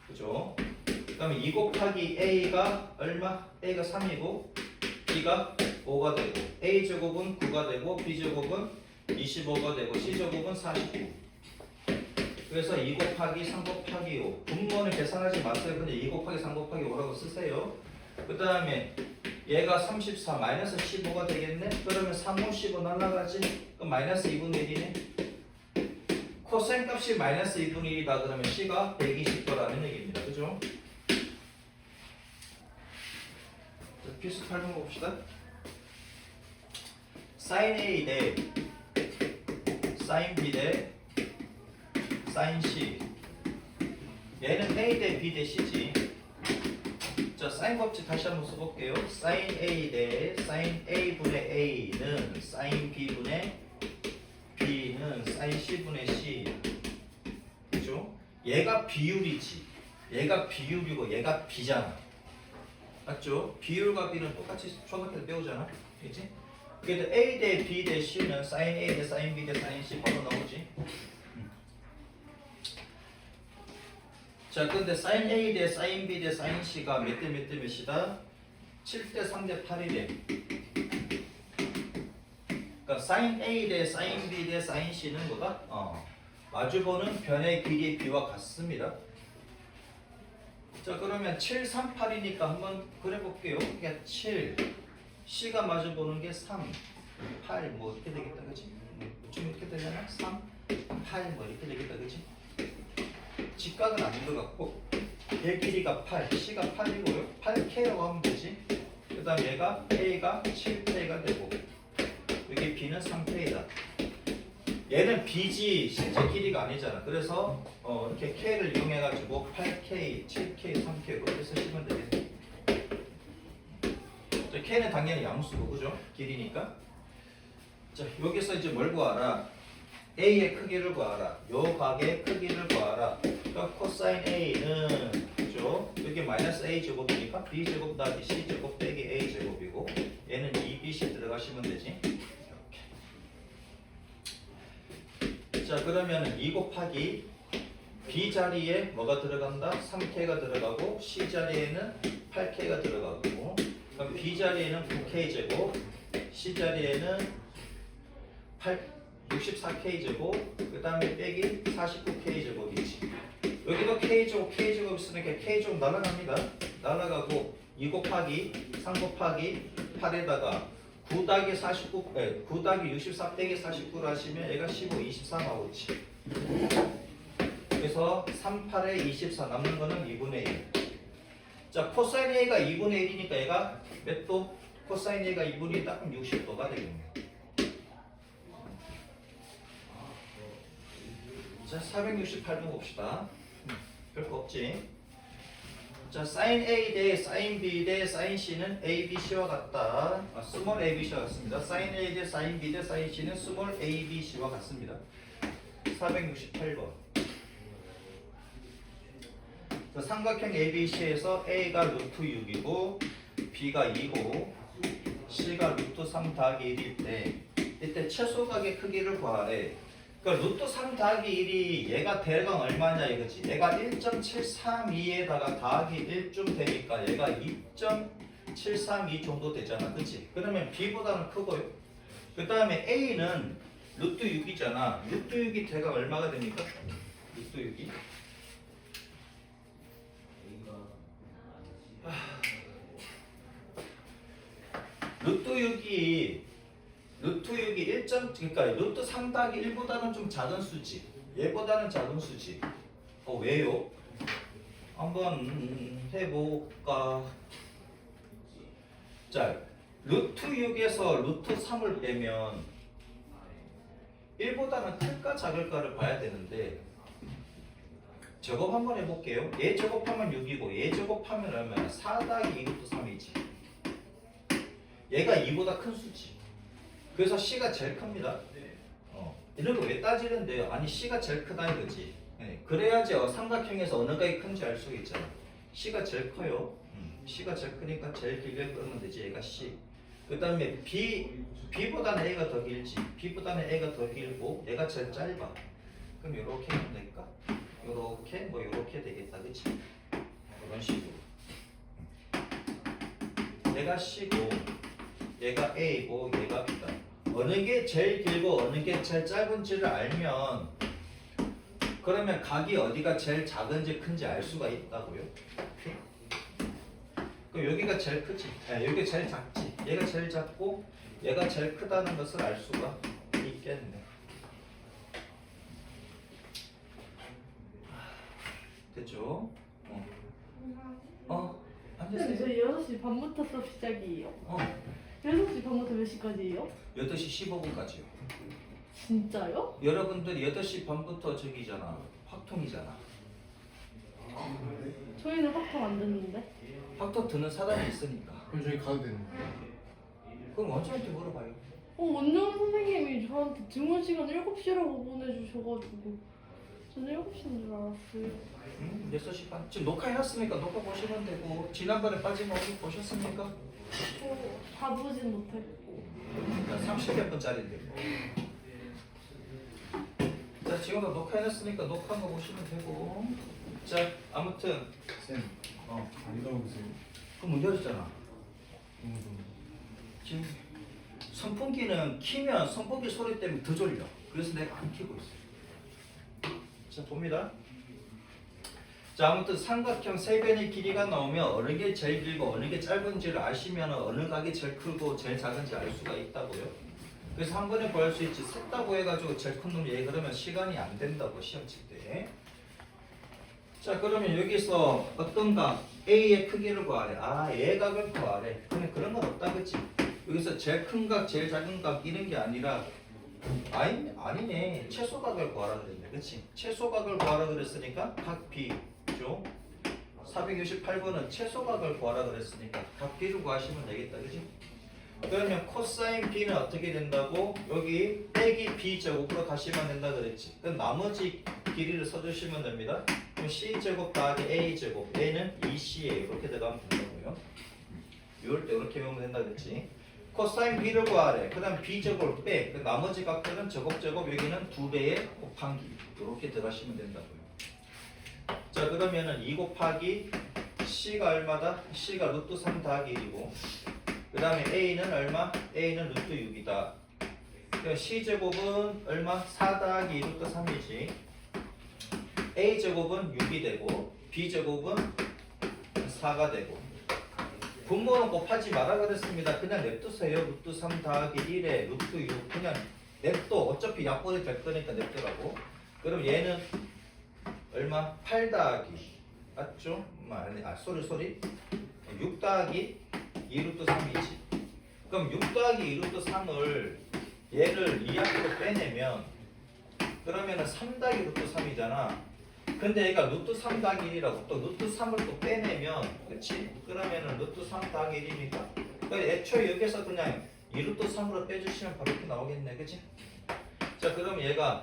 그죠? 그러면 2 곱하기 A가 얼마? A가 3이고 B가 5가 되고 A제곱은 9가 되고 B제곱은 25가 되고 C제곱은 49. 그래서 2 곱하기 3 곱하기 5 분모는 계산하지 마세요. 근데 2 곱하기 3 곱하기 5라고 쓰세요. 그 다음에 얘가 34 마이너스 15가 되겠네. 그러면 3, 5, 15 날라가지. 그럼 마이너스 2분의 1이네. 코사인 값이 마이너스 2분의 1이다 그러면 C가 120도라는 얘기입니다. 그죠? 필수 8번 봅시다. 사인 A 대 사인 B 대 사인 C. 얘는 A 대 B 대 C지. 자, 사인 법칙 다시 한번 써볼게요. 사인 A 대 사인 A분의 A는 사인 B분의 B는 사인 C분의 C. 그죠? 얘가 비율이지. 얘가 비율이고 얘가 B잖아. 맞죠? 비율과 B는 똑같이 초등학교 때 배우잖아. 그치? 그래도 A 대 B 대 C는 사인 A 대 사인 B 대 사인 C 바로 나오지. 자, 근데 사인 A 대 사인 B 대 사인 C가 몇 대 몇 대 몇이다? 7대 3대 8이래. 그러니까 사인 A 대 사인 B 대 사인 C는 뭐다? 마주보는 변의 길이의 B와 같습니다. 자, 그러면 7, 3, 8이니까 한번 그려볼게요. 그러니까 7, C가 마주보는 게 3, 8, 뭐 이렇게 되겠다, 그치? 좀 이렇게 되려나? 3, 8, 뭐 이렇게 되겠다, 그치? 직각은 아닌 것 같고 얘 길이가 8, C가 8이고요. 8K라고 하면 되지. 그 다음 얘가 A가 7K가 되고 여기 B는 3K다. 얘는 B지 실제 길이가 아니잖아. 그래서 이렇게 K를 이용해가지고 8K, 7K, 3K 그렇게 쓰시면 되겠네. 자, K는 당연히 양수고 그죠? 길이니까. 자, 여기서 이제 뭘 구하라? A의 크기를 구하라. 요 각의 크기를 구하라. 그러니까 코사인 A는 그죠? 여기 마이너스 A 제곱이니까 B 제곱 더하기 C 제곱 빼기 A 제곱이고 얘는 2BC 들어가시면 되지. 이렇게. 자, 그러면은 2 곱하기 B 자리에 뭐가 들어간다? 3K가 들어가고 C 자리에는 8K가 들어가고 그럼 B 자리에는 9K 제곱, C 자리에는 64K 제곱, 그 다음에 빼기 49K 제곱이지. 여기도 K 제곱, K 제곱 있으니까 K 제곱 날아갑니다. 날아가고 2 곱하기 3 곱하기 8에다가 9 더하기 49, 9 더하기 64 빼기 49를 하시면 얘가 15, 24 나오지. 그래서 3, 8에 24 남는 거는 2분의 1. 자, 코사인 A가 2분의 1이니까 얘가 몇 도? 코사인 A가 2분의 1딱 그럼 60도가 되겠네요. 자, 468번 봅시다. 별거 없지. 자, 사인 A 대 사인 B 대 사인 C는 A, B, C와 같다. 스몰 A, B, C와 같습니다. 사인 A 대 사인 B 대 사인 C는 스몰 A, B, C와 같습니다. 468번. 자, 삼각형 ABC에서 A가 루트 6이고 B가 2고 C가 루트 3 더하기 1일 때 이때 최소각의 크기를 구하래. 그러니까 루트 3 더하기 1이 얘가 대강 얼마냐 이거지. 얘가 1.732에다가 더하기 1쯤 되니까 얘가 2.732 정도 되잖아. 그치? 그러면 B보다는 크고요. 그 다음에 A는 루트 6이잖아. 루트 6이 대강 얼마가 됩니까? 루트 6이 루트 6이 1. 그러니까 루트 3 더하기 1보다는 좀 작은 수지. 얘보다는 작은 수지. 왜요? 한번 해볼까? 자, 루트 6에서 루트 3을 빼면 1보다는 클까 작을까를 봐야 되는데 제곱 한번 해볼게요. 얘 제곱하면 6이고 얘 제곱하면 얼마야? 4 더하기 2 루트 3이지. 얘가 2보다 큰 수지. 그래서 C가 제일 큽니다. 이런 거 왜 따지는데요? 아니 C가 제일 크다 이거지. 그래야지 삼각형에서 어느 각이 큰지 알 수가 있잖아. C가 제일 커요. C가 제일 크니까 제일 길게 끌면 되지. 얘가 C. 그 다음에 B보다는 A가 더 길지. B보다는 A가 더 길고 얘가 제일 짧아. 그럼 이렇게 하면 될까? 요렇게 뭐 요렇게 되겠다. 그치? 이런 식으로 얘가 C고 얘가 A고 얘가 B다. 어느 게 제일 길고 어느 게 제일 짧은지를 알면 그러면 각이 어디가 제일 작은지 큰지 알 수가 있다고요. 그럼 여기가 제일 크지. 여기가 제일 작지. 얘가 제일 작고 얘가 제일 크다는 것을 알 수가 있겠네. 됐죠? 선생님, 앉으세요. 저희 6시 반부터 수업 시작이에요. 6시 반부터 몇 시까지예요? 8시 15분까지요. 진짜요? 여러분들 8시 반부터 저기잖아. 확통이잖아. 저희는 확통 안 듣는데. 확통 듣는 사람이 있으니까. 그럼 저희 가도 되는 거예요? 그럼 원장한테 물어봐요. 원장 선생님이 저한테 증원 시간 7시라고 보내주셔가지고 저는 7시인 줄 알았어요. 6시 반. 지금 녹화해놨으니까 녹화 보시면 되고 지난번에 빠짐없이 보셨습니까? 다 보진 못했고. 30몇 분짜리인데 뭐. 자 지금도 녹화해놨으니까 녹화한 거 보시면 되고. 자 아무튼 쌤, 안 나오세요? 그 문제 있잖아. 너무 좋네. 지금 선풍기는 키면 선풍기 소리 때문에 더 졸려. 그래서 내가 안 켜고 있어요. 자 봅니다. 자 아무튼 삼각형 세 변의 길이가 나오면 어느 게 제일 길고 어느 게 짧은지를 아시면 어느 각이 제일 크고 제일 작은지 알 수가 있다고요. 그래서 한 번에 구할 수 있지. 셋다고 해가지고 제일 큰 놈이 얘 그러면 시간이 안 된다고 시험 칠 때. 자 그러면 여기서 어떤 각 A의 크기를 구하래. 얘 각을 구하래. 근데 그런 건 없다 그치? 여기서 제일 큰 각, 제일 작은 각 이런 게 아니라 아니네. 최소각을 구하라 그랬네. 그치? 최소각을 구하라 그랬으니까 각 B죠? 468번은 최소각을 구하라 그랬으니까 각 B를 구하시면 되겠다. 그치? 그러면 코사인 B는 어떻게 된다고? 여기 빼기 B제곱으로 가시면 된다 그랬지. 그럼 나머지 길이를 써주시면 됩니다. 그럼 C제곱 더하기 A제곱. A는 2C에 이렇게 들어가면 된다고요. 이럴 때 이렇게 외우면 된다 그랬지. 코사인 B를 구하래. 그 다음 B제곱을 빼. 그 나머지 각들은 제곱 여기는 2배의 곱하기. 이렇게 들어가시면 된다고요. 자 그러면은 2 곱하기 C가 얼마다? C가 루트 3 더하기 1이고 그 다음에 A는 얼마? A는 루트 6이다. C제곱은 얼마? 4 더하기 2 루트 3이지. A제곱은 6이 되고 B제곱은 4가 되고 분모는 곱하지 마라 그랬습니다. 그냥 냅두세요. 루트 3 더하기 1에 루트 6 그냥 냅둬. 어차피 약분이 될 거니까 냅두라고. 그럼 얘는 얼마? 8 더하기 맞죠? 소리 6 더하기 2 루트 3이지. 그럼 6 더하기 2 루트 3을 얘를 2 앞으로 빼내면 그러면은 3 더하기 루트 3이잖아. 근데 얘가 루트 3 더하기 1이라고 또 루트 3을 또 빼내면 그치? 그러면은 루트 3 더하기 1이니까 그러니까 애초에 여기서 그냥 2 루트 3으로 빼주시면 바로 이렇게 나오겠네. 그치? 자 그럼 얘가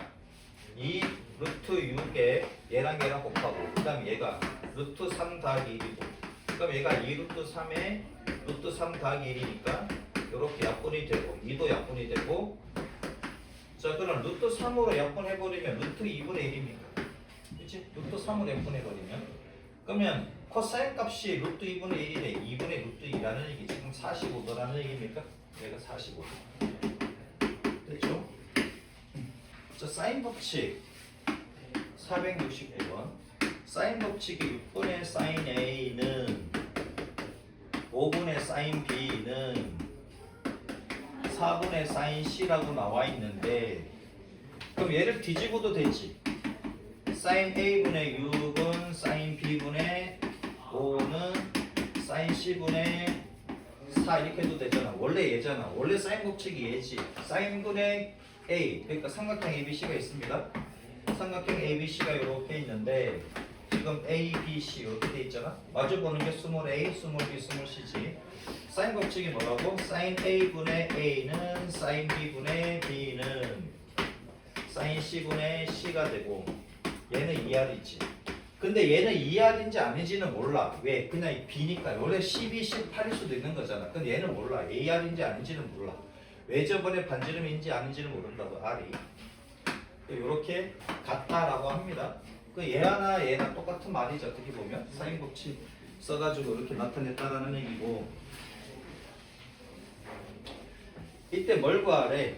2 루트 6에 얘랑 곱하고 그 다음에 얘가 루트 3 더하기 1이고 그럼 얘가 2 루트 3에 루트 3 더하기 1이니까 이렇게 약분이 되고 2도 약분이 되고 자 그럼 루트 3으로 약분해버리면 루트 2분의 1입니까? 그치? 루트 3으로 약분해버리면 그러면 코사인 값이 루트 2분의 1이네 2분의 루트 2라는 얘기 지금 45도라는 얘기입니까? 얘가 45도 됐죠? 자 사인 법칙 469번 사인 법칙이 6분의 사인 A는 5분의 사인 B는 4분의 사인 C라고 나와 있는데 그럼 얘를 뒤집어도 되지. 사인 A분의 6은 사인 B분의 5는 사인 C분의 4 이렇게 해도 되잖아. 원래 얘잖아. 원래 사인 법칙이 얘지. 사인분의 A 그러니까 삼각형 ABC가 있습니다. 삼각형 ABC가 이렇게 있는데 지금 A, B, C 이렇게 돼 있잖아. 마주 보는 게 스몰 a, 스몰 b, 스몰 c지. 사인 법칙이 뭐라고? 사인 A분의 A는 사인 B분의 B는 사인 C분의 C가 되고 얘는 2R이지. 근데 얘는 2R인지 아닌지는 몰라. 왜? 그냥 B니까. 원래 12, 18일 수도 있는 거잖아. 근데 얘는 몰라. AR인지 아닌지는 몰라. 왜 저번에 반지름인지 아닌지는 모른다고, R이. 이렇게 같다라고 합니다. 그 얘나 얘나 똑같은 말이죠. 어떻게 보면 사인 법칙 써가지고 이렇게 나타냈다라는 얘기고. 이때 뭘 구하래?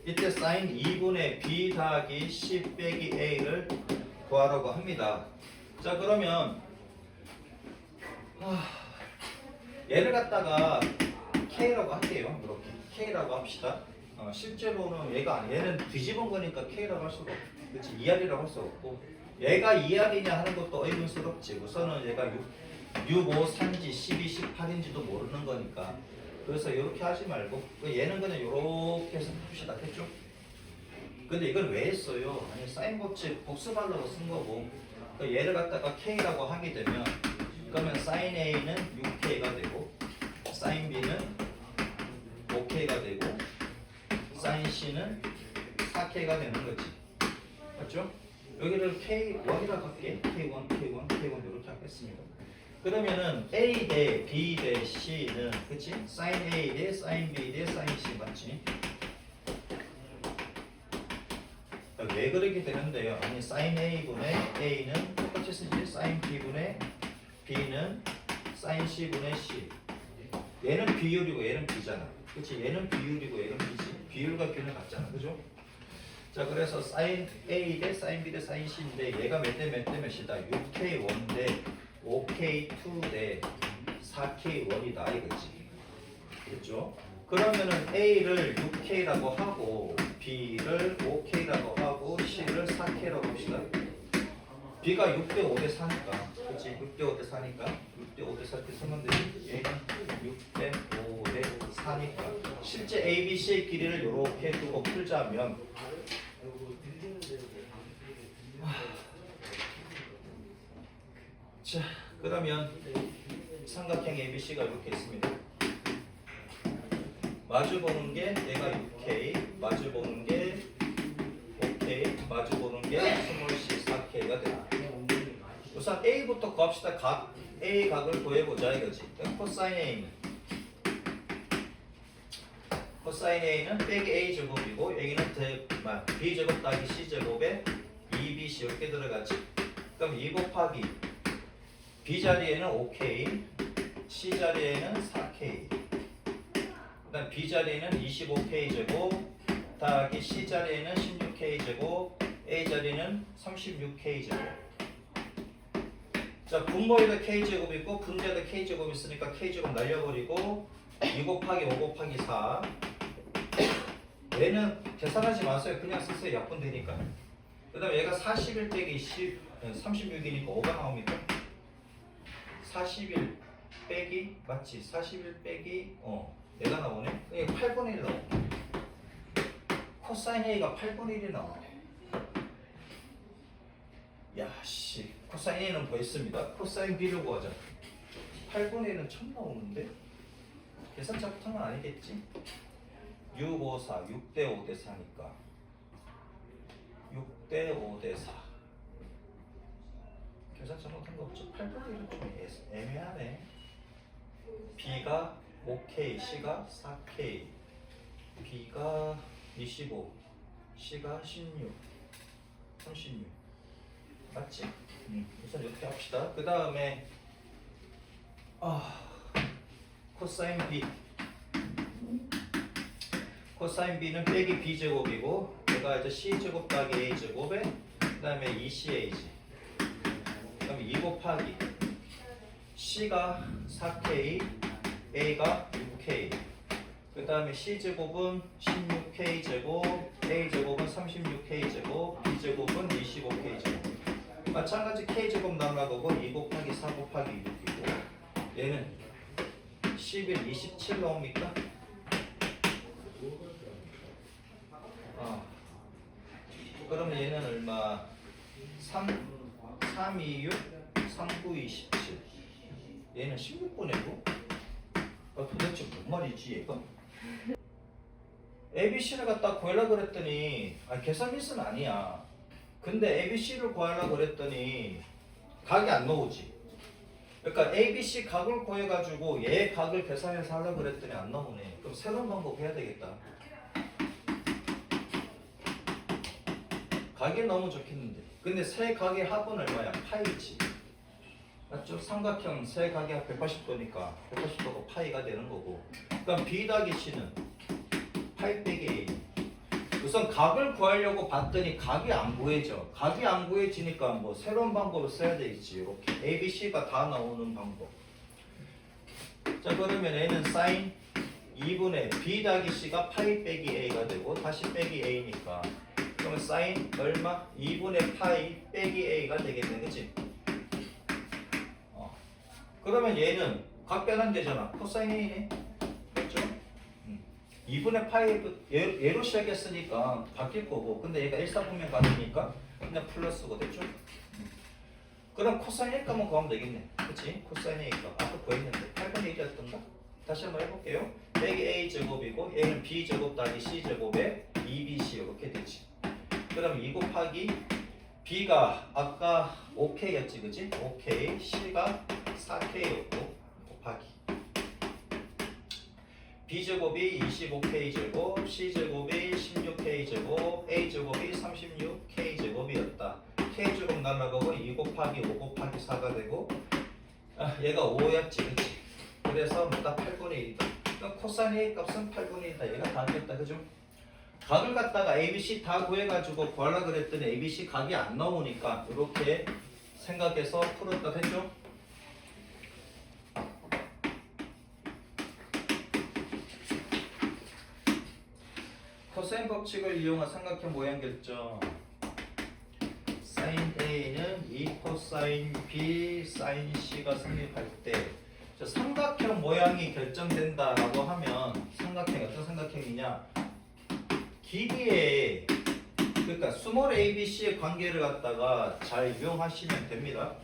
이때 사인 2분의 b 더하기 c 빼기 a를 구하라고 합니다. 자, 그러면 얘를 갖다가 k라고 할게요. 이렇게 k라고 합시다. 실제로는 얘는 뒤집은 거니까 k라고 할 수가 없고, 그렇지, 2R이라고 할 수 없고, 얘가 2R이냐 하는 것도 의문스럽지. 우선은 얘가 6, 5, 3인지 12, 18인지도 모르는 거니까. 그래서 이렇게 하지 말고 얘는 그냥 이렇게 해서 풉시다. 했죠? 근데 이걸 왜 했어요? 아니, 사인 법칙 복습하려고 쓴 거고. 그러니까 얘를 갖다가 k라고 하게 되면, 그러면 사인 a는 6k가 되고, 사인 b는 5k가 되고, 사인 c는 4k가 되는 거지. 맞죠? 여기를 k1이라고 할게. k1, k1, k1 이렇게 하겠습니다. 그러면은 a 대 b 대 c는, 그치? 사인 a 대 사인 b 대 사인 c 맞지? 왜 그렇게 되는데요? 아니, 사인 a분의 a는 똑같이 쓰지. 사인 b분의 b는 사인 c분의 c. 얘는 비율이고 얘는 b잖아. 그치? 얘는 비율이고 얘는 b지. 비율과 균을 같잖아. 그죠? 자, 그래서 사인 a 대 사인 b 대 사인 c인데 얘가 몇 대 몇 대 몇이다? 6k1 대 5k2 대 4k1이다 이거지. 그렇죠? 그러면은 a를 6k라고 하고 b를 5k라고 하고 c를 4k라고 합시다. b가 6대 5대 4니까, 그렇지? 6대 5대 4니까 6대 5대 4 이렇게 쓰면 되지. 얘는 6대 5대 4니까 실제 a, b, c의 길이를 이렇게 두고 풀자면, 자, 그러면 삼각형 ABC가 이렇게 있습니다. 마주 보는 게 얘가 6K, 마주 보는 게 5K, 마주 보는 게 스몰 c 4K가 된다. 우선 A부터 구합시다. A 각을 구해보자 이거지. 코사인 A는 코사인 A는 빼기 A 제곱이고, 여기는 B 제곱 더하기 C 제곱에 2BC 이렇게 들어가지. 그럼 2 곱하기 B 자리에는 5K, C 자리에는 4K, 그 다음 B 자리에는 25K 제곱 더하기 C 자리에는 16K 제곱, A 자리는 36K 제곱. 자, 분모에도 K 제곱 있고 분자에도 K 제곱 있으니까 K 제곱 날려버리고 2 곱하기 5 곱하기 4. 얘는 계산하지 마세요. 그냥 쓰세요. 약분 되니까. 그 다음에 얘가 41 빼기 36이니까 5가 나옵니까? 41 빼기, 맞지? 41 빼기 얘가 나오네? 이게 8분의 1 나오네. 코사인 A가 8분의 1이 나오네. 야씨, 코사인 A는 구했습니다. 코사인 B를 구하자. 8분의 1은 처음 나오는데? 계산 잘못한 건 아니겠지? 6, 5, 4, 6대 5대 4니까 6대 5대 4. 계산 잘못한 거 없죠? 8분의 1은 좀 애매하네. B가 5K, C가 4K, B가 25, C가 16, 36. 맞지? 우선 이렇게 합시다. 그 다음에 코사인 B. 코사인 B는 빼기 B제곱이고, 얘가 이제 C제곱 더하기 A제곱에 그 다음에 2CA지. 그럼 2 곱하기 C가 4K, A가 6K, 그 다음에 C제곱은 16K 제곱, A제곱은 36K 제곱, B제곱은 25K 제곱. 마찬가지 K제곱 날라가고 2 곱하기 4 곱하기 6이고, 얘는 11, 27 나옵니까? 그러면 얘는 얼마? 326, 3927. 얘는 16분의 9? 도대체 뭔 말이지 얘가? ABC를 갖다 구하려고 그랬더니 계산 미스는 아니야. 근데 ABC를 구하려고 그랬더니 각이 안 나오지. 그러니까 ABC 각을 구해가지고 얘 각을 계산해서 하려고 그랬더니 안 나오네. 그럼 새로운 방법 해야 되겠다. 각이 너무 좋겠는데. 근데 세 각의 합은 얼마야? 파이지. 맞죠? 삼각형 세 각의 합 180도니까 180도가 파이가 되는 거고. 그럼 B 더하기 C는 파이 빼기 A. 우선 각을 구하려고 봤더니 각이 안 구해져. 각이 안 구해지니까 뭐 새로운 방법을 써야 되겠지. 이렇게 A, B, C가 다 나오는 방법. 자 그러면 A는 sin 2분의 B 더하기 C가 파이 빼기 A가 되고 다시 빼기 A니까 그러면 sin 얼마? 2분의 파이 빼기 A가 되겠네. 그치? 그러면 얘는 각 변환되잖아. 코사인 A네. 그렇죠? 2분의 파이 얘로 시작했으니까 바뀔 거고 근데 얘가 1사분면 같으니까 그냥 플러스가 됐죠? 그럼 코사인 A 값만 구하면 되겠네. 그치? 코사인 A 값 아까 구했는데 8분의 1이었던가? 다시 한번 해볼게요. 빼기 A 제곱이고 얘는 B 제곱 더하기 C 제곱에 2BC 이렇게 되지. 그럼 2 곱하기 B가 아까 5K였지 그치? 5K C가 4K였고 곱하기 B제곱이 25K제곱 C제곱이 16K제곱 A제곱이 36K제곱이었다. K제곱 날라가고 2 곱하기 5 곱하기 4가 되고 얘가 5였지 그치? 그래서 딱 8분의 1이다. 그럼 코사인 A 값은 8분의 1이다. 얘가 다 됐다 그죠? 각을 갖다가 ABC 다 구해가지고 구하려고 그랬더니 ABC 각이 안 나오니까 이렇게 생각해서 풀었다 했죠? 코사인 법칙을 이용한 삼각형 모양 결정. sin A는 2 코사인 B sin C가 성립할 때 저 삼각형 모양이 결정된다라고 하면 삼각형이 어떤 삼각형이냐? 길이의 그러니까 스몰 ABC의 관계를 갖다가 잘 이용하시면 됩니다.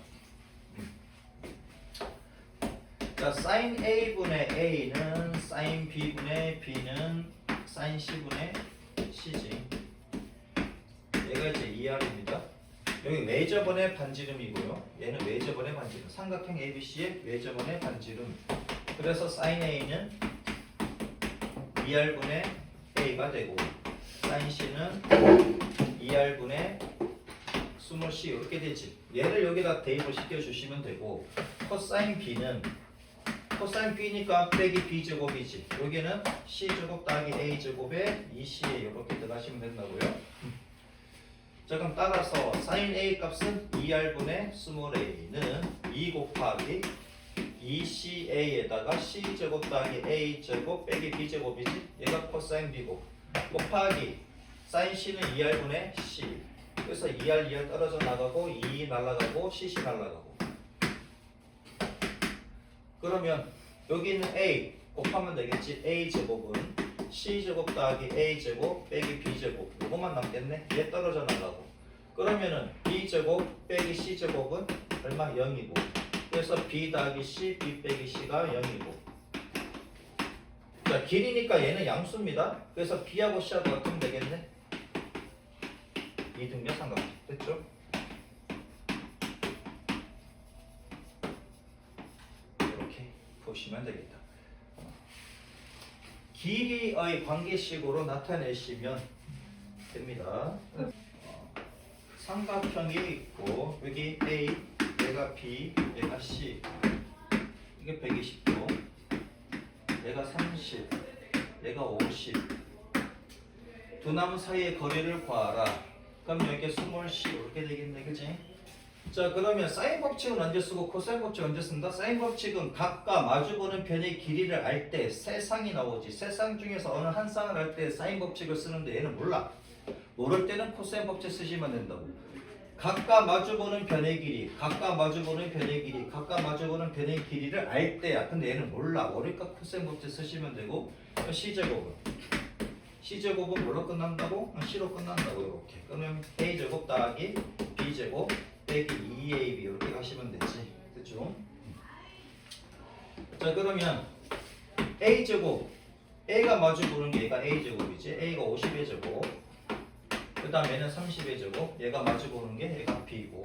자, sin A분의 A는 sin B분의 B는 sin C분의 C지. 얘가 이제 ER입니다. 여기 외접원의 반지름이고요. 얘는 외접원의 반지름. 삼각형 ABC의 외접원의 반지름. 그래서 sin A는 ER분의 A가 되고 sin C는 ER분의 스몰 C 이렇게 되지. 얘를 여기다 대입을 시켜주시면 되고 코사인 B는 코사인 B니까 빼기 B제곱이지. 여기는 C제곱 더하기 A제곱에 2C에 이렇게 들어가시면 된다고요. 자 그럼 따라서 sin A 값은 2R분의 스몰 a는 2 곱하기 2CA에다가 C제곱 더하기 A제곱 빼기 B제곱이지. 얘가 코사인 B고 곱하기 sin C는 2R분의 C. 그래서 2R 떨어져 나가고 2 날아가고 CC 날아가고. 그러면 여기 있는 A 곱하면 되겠지. A제곱은 C제곱 더하기 A제곱 빼기 B제곱 이것만 남겠네. 얘 떨어져 나가고 그러면은 B제곱 빼기 C제곱은 얼마? 0이고 그래서 B 더하기 C, B 빼기 C가 0이고 자 길이니까 얘는 양수입니다. 그래서 B하고 C하고 같으면 되겠네. 이등변 삼각형 됐죠? 이렇게 보시면 되겠다. 길이의 관계식으로 나타내시면 됩니다. 삼각형이 있고 여기 A, 얘가 B, 얘가 C 이게 120도 얘가 30, 얘가 50 두 나무 사이의 거리를 구하라. 그럼 여기 스몰 C 이렇게 되겠네 그치? 자 그러면 사인 법칙은 언제 쓰고 코사인 법칙은 언제 쓴다? 사인 법칙은 각과 마주보는 변의 길이를 알 때 세 쌍이 나오지. 세 쌍 중에서 어느 한 쌍을 할 때 사인 법칙을 쓰는데 얘는 몰라. 모를 때는 코사인 법칙 쓰시면 된다고. 각과 마주보는 변의 길이, 각과 마주보는 변의 길이, 각과 마주보는 변의 길이를 알 때야. 근데 얘는 몰라. 모르니까 코사인 법칙 쓰시면 되고 C제곱은 뭘로 끝난다고? C로 끝난다고 이렇게. 그러면 A제곱 더하기 B제곱 빼기 2AB 이렇게 가시면 되지. 됐죠? 자 그러면 A제곱 A가 마주 보는 게 얘가 A제곱이지. A가 50의 제곱 그 다음에 얘는 30의 제곱. 얘가 마주보는 게 얘가 b고.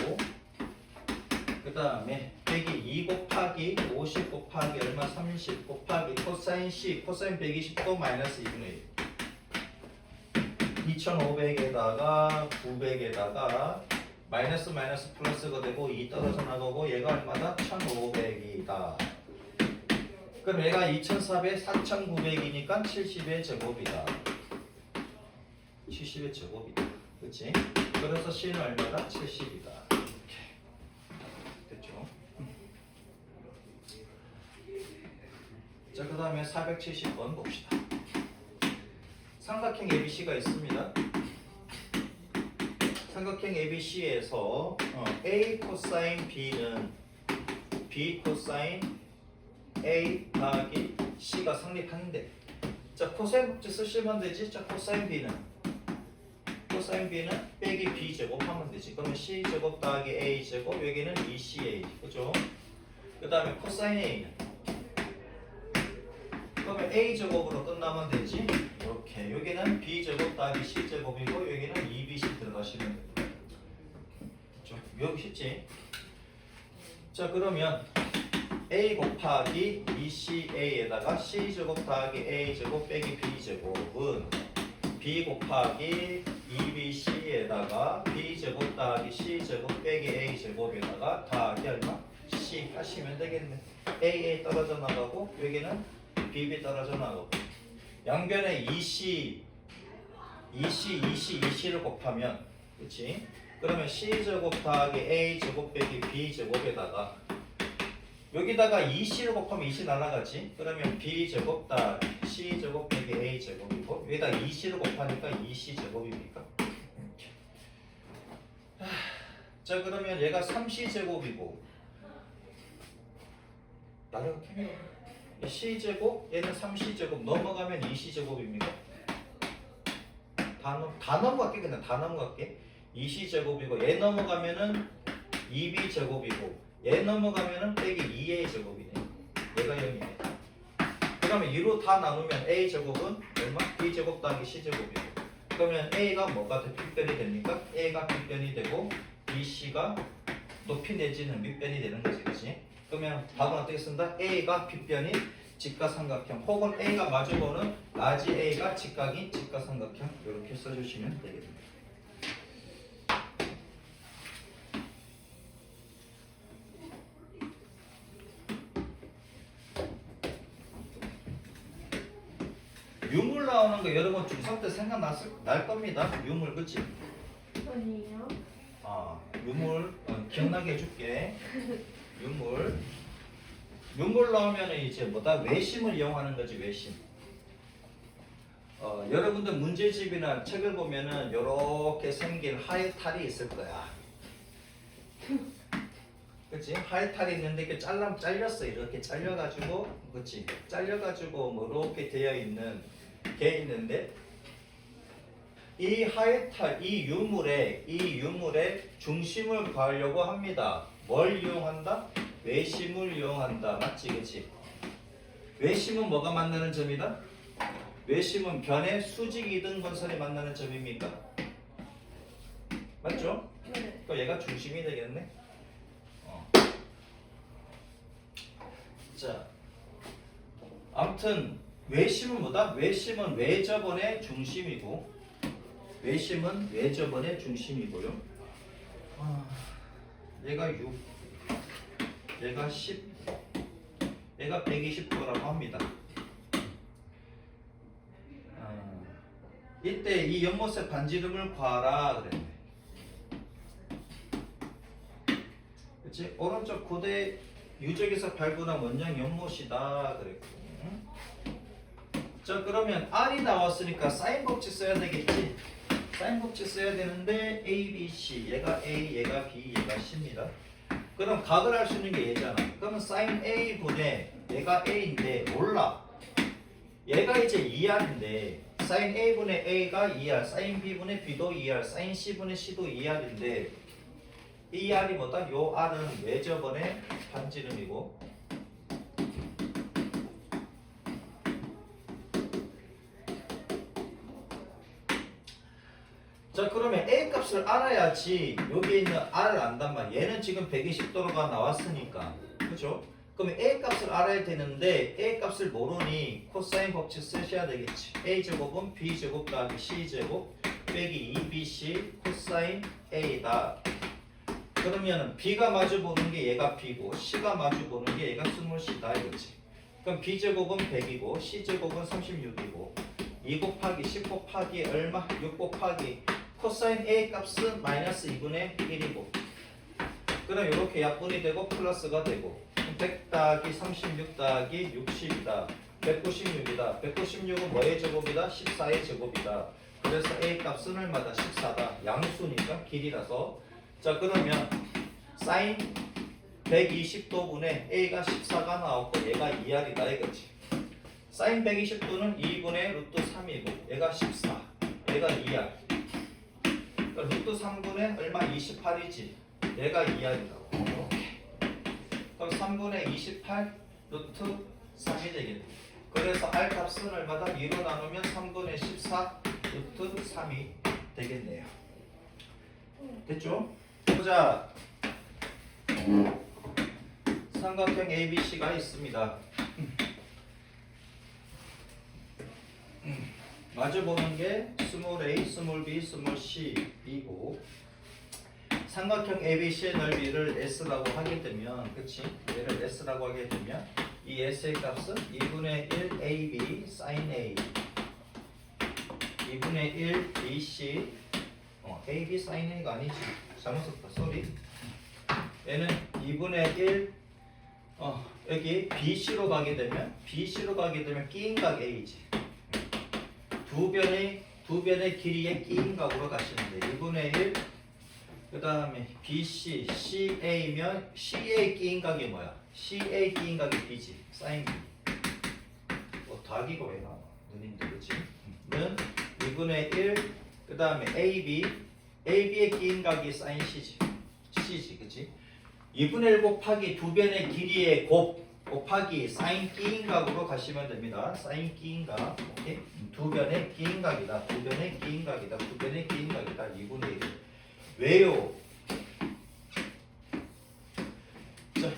그 다음에 빼기 2 곱하기 50 곱하기 얼마 30 곱하기 코사인 C 코사인 120도 마이너스 2분의 1 2500에다가 900에다가 마이너스 마이너스 플러스가 되고 2 떨어져 나가고 얘가 얼마다? 1500이다. 그럼 얘가 2400, 4900이니까 70의 제곱이다. 70의 제곱이다. 그치? 그래서 C는 얼마다? 70이다. 됐죠? 자, 그 다음에 470번 봅시다. 삼각형 ABC가 있습니다. 삼각형 ABC에서 A 코사인 B는 B 코사인 A 더하기 C가 성립하는데, 자 코사인 법칙 쓰시면 되지. 자 코사인 B는 빼기 B 제곱 하면 되지. 그러면 C 제곱 더하기 A 제곱, 여기는 2CA, 그죠? 그 다음에 코사인 A는 그러면 A 제곱으로 끝나면 되지. 이렇게 여기는 B 제곱 더하기 C 제곱이고 여기는 2BC 들어가시면 됩니다. 그렇죠? 여기 쉽지? 자 그러면 A 곱하기 2CA에다가 C 제곱 더하기 A 제곱 빼기 B 제곱은 B 곱하기 2BC에다가 B 제곱 더하기 C 제곱 빼기 A 제곱에다가 더하기 얼마? C 하시면 되겠네. A 떨어져 나가고 여기는 BB 떨어져 나가고 양변에 2C를 곱하면, 그치? 그러면 C 제곱 더하기 A 제곱 빼기 B 제곱에다가 여기다가 2C를 곱하면 2C 날아가지. 그러면 B 제곱 더하기 C 제곱 빼기 A 제곱이고 여기다 2C를 곱하니까 2C 제곱입니까? 자 그러면 얘가 3C 제곱이고 나를 캐면 C 제곱 얘는 3C 제곱 넘어가면 2C 제곱입니까? 다 넘어갈게. 그냥 다 넘어갈게. 2C 제곱이고 얘 넘어가면은 2B 제곱이고 얘 넘어가면은 빼기 2A 제곱이네. 얘가 0이네. 그러면 2로 다 나누면 A 제곱은 얼마? B 제곱 더하기 C 제곱이고 그러면 A가 뭐가 빗변이 됩니까? A가 빗변이 되고 BC가 높이 내지는 밑변이 되는 거지, 그치? 그러면 답은 어떻게 쓴다? A가 빗변인 직각삼각형 혹은 A가 마주보는 라지 A가 직각인 직각삼각형 이렇게 써주시면 되겠습니다. 유물 나오는 거 여러분 중3 때 날 겁니다. 유물, 그치? 아니에요. 아, 유물 기억나게 해줄게. 유물 나오면 이제 뭐다? 외심을 이용하는 거지. 외심. 여러분들 문제집이나 책을 보면은 이렇게 생긴 하이탈이 있을 거야. 그치? 하이탈이 있는데 이렇게 잘렸어. 이렇게 잘려가지고, 그치? 잘려가지고 뭐 이렇게 되어 있는 게 있는데, 이 하이탈, 이 유물의 중심을 구하려고 합니다. 뭘 이용한다? 외심을 이용한다. 맞지? 그치? 외심은 뭐가 만나는 점이다? 외심은 변의 수직이든 건설이 만나는 점입니까? 맞죠? 네. 그럼 얘가 중심이 되겠네? 자, 아무튼 외심은 뭐다? 외심은 외접원의 중심이고 중심이고요. 얘가 6, 얘가 10, 얘가 120도라고 합니다. 이때 이 연못의 반지름을 구하라 그랬네. 그치? 오른쪽 고대 유적에서 발굴한 원형 연못이다 그랬고. 자 그러면 R이 나왔으니까 사인 법칙 써야 되겠지. 사인 법칙 써야 되는데 A, B, C 얘가 A, 얘가 B, 얘가 C입니다. 그럼 각을 할 수 있는 게 얘잖아. 그러면 사인 A분의 얘가 A인데 몰라. 얘가 이제 2R인데 사인 A분의 A가 2R, 사인 B분의 B도 2R, 사인 C분의 C도 2R인데 이 R이 뭐다? 요 R은 외접원의 반지름이고 자 그러면 A 값을 알아야지 여기 있는 R을 안단 말이야. 얘는 지금 120도가 나왔으니까 그죠? 그럼 A 값을 알아야 되는데 A 값을 모르니 코사인 법칙 쓰셔야 되겠지. A제곱은 B제곱 더하기 C제곱 빼기 2BC 코사인 A다. 그러면 B가 마주보는 게 얘가 B고 C가 마주보는 게 얘가 스몰 C다 이거지. 그럼 B제곱은 100이고 C제곱은 36이고 2 곱하기 10 곱하기 얼마? 6 곱하기 코사인 A 값은 마이너스 2분의 1이고 그럼 이렇게 약분이 되고 플러스가 되고 100 더하기 36 더하기 60이다 196이다 196은 뭐의 제곱이다? 14의 제곱이다. 그래서 A 값은 얼마다? 14다. 양수니까 길이라서. 자 그러면 사인 120도분에 A가 14가 나왔고 얘가 2R이다 이거지. 사인 120도는 2분의 루트 3이고 얘가 14 얘가 2R. 그러니까 루트 3분의 얼마? 28이지. 얘가 2R이라고. 이렇게. 그럼 3분의 28 루트 3이 되겠네. 그래서 R 값은 얼마다? 2로 나누면 3분의 14 루트 3이 되겠네요. 됐죠? 보자. 삼각형 ABC가 있습니다. 마주 보는 게 스몰 a, 스몰 b, 스몰 c이고 삼각형 ABC의 넓이를 S라고 하게 되면 그치? 얘를 S라고 하게 되면 이 S의 값은 2분의 1 AB sin A 2분의 1 BC AB sin A가 아니지. 잘못 썼다. 쏘리. 얘는 2분의 1 여기 BC로 가게 되면 끼인각 A지. 두 변의 길이의 끼인각으로 가시는데 2분의 1 그 다음에 BC, CA면 CA 끼인각이 뭐야? CA 끼인각이 B지. sin B. 더하기가 왜 나와? 누님들 그치? 는 2분의 1 그 다음에 AB의 끼인각이 sin C지. 그치? 2분의 1 곱하기 두 변의 길이의 곱하기 sin 끼인각으로 가시면 됩니다. sin 끼인각. 오케이? 두 변의 끼인각이다. 2분의 1. 왜요? 자,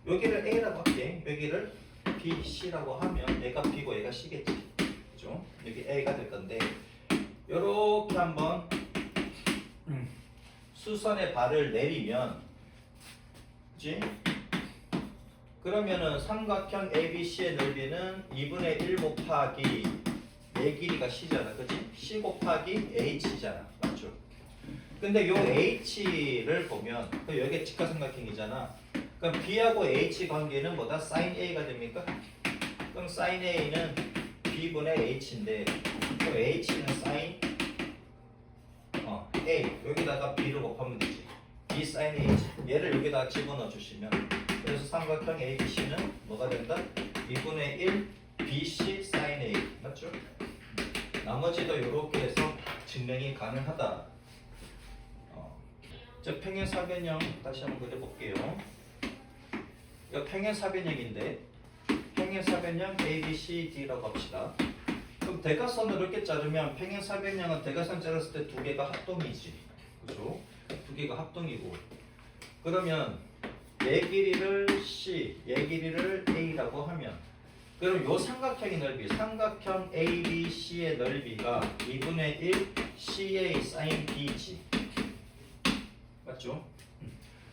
여기를 A라고 할게. 여기를 B, C라고 하면 얘가 B고 얘가 C겠지. 그죠? 여기 A가 될 건데 요렇게 한번 수선의 발을 내리면 그치? 그러면은 삼각형 ABC의 넓이는 2분의 1 곱하기 얘 길이가 C잖아. 그치? C 곱하기 H잖아. 맞죠? 근데 요 H를 보면 여기 직각삼각형이잖아. 그럼 B하고 H 관계는 뭐다? sin A가 됩니까? 그럼 sin A는 B분의 H인데 그럼 H는 sin A 여기다가 B를 곱하면 되지. B sin H 얘를 여기다가 집어넣어 주시면 그래서 삼각형 ABC는 뭐가 된다? 2분의 1 BC sin A 맞죠? 나머지도 이렇게 해서 증명이 가능하다. 저 평행사변형 다시 한번 그려볼게요. 이거 평행사변형인데 평행사변형 ABCD라고 합시다. 그럼 대각선을 이렇게 자르면 평행사변형은 대각선 자랐을 때 두 개가 합동이지. 그죠? 두 개가 합동이고 그러면 얘 길이를 C, 얘 길이를 A라고 하면 그럼 요 삼각형의 넓이, 삼각형 ABC의 넓이가 2분의 1 CA sin B지. 맞죠?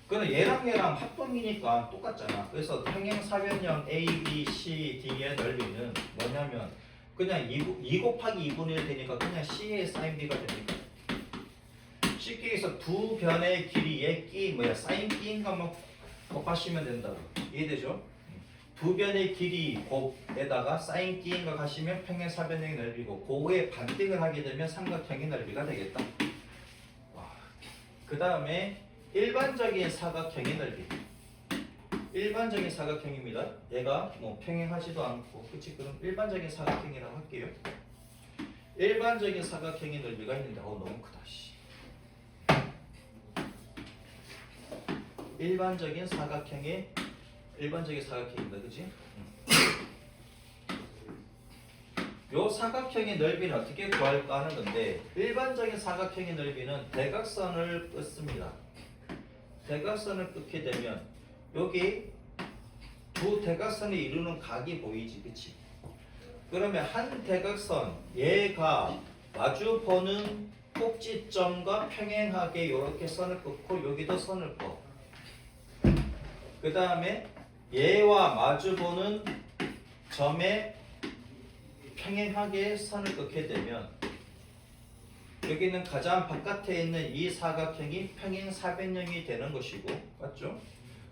그럼 얘랑 합동이니까 똑같잖아. 그래서 평행사변형 ABCD의 넓이는 뭐냐면 그냥 2 곱하기 2분의 1 되니까 그냥 C의 sin B가 되니까 쉽게 해서 두 변의 길이의 sin 끼인 것만 곱하시면 된다고. 이해되죠? 두 변의 길이 곱에다가 sin 끼인 거 하시면 평행사변형의 넓이고 그거에 반등을 하게 되면 삼각형의 넓이가 되겠다. 그 다음에 일반적인 사각형의 넓이. 일반적인 사각형입니다. 얘가 뭐 평행하지도 않고 그치? 그럼 일반적인 사각형이라고 할게요. 일반적인 사각형의 넓이가 있는데 너무 크다. 일반적인 사각형입니다. 그치? 요 사각형의 넓이는 어떻게 구할까 하는 건데 일반적인 사각형의 넓이는 대각선을 끊습니다. 대각선을 끊게 되면 여기 두 대각선이 이루는 각이 보이지, 그치? 그러면 한 대각선 얘가 마주 보는 꼭지점과 평행하게 이렇게 선을 끊고 여기도 선을 꺼. 그 다음에 얘와 마주 보는 점에 평행하게 선을 끊게 되면 여기는 가장 바깥에 있는 이 사각형이 평행사변형이 되는 것이고, 맞죠?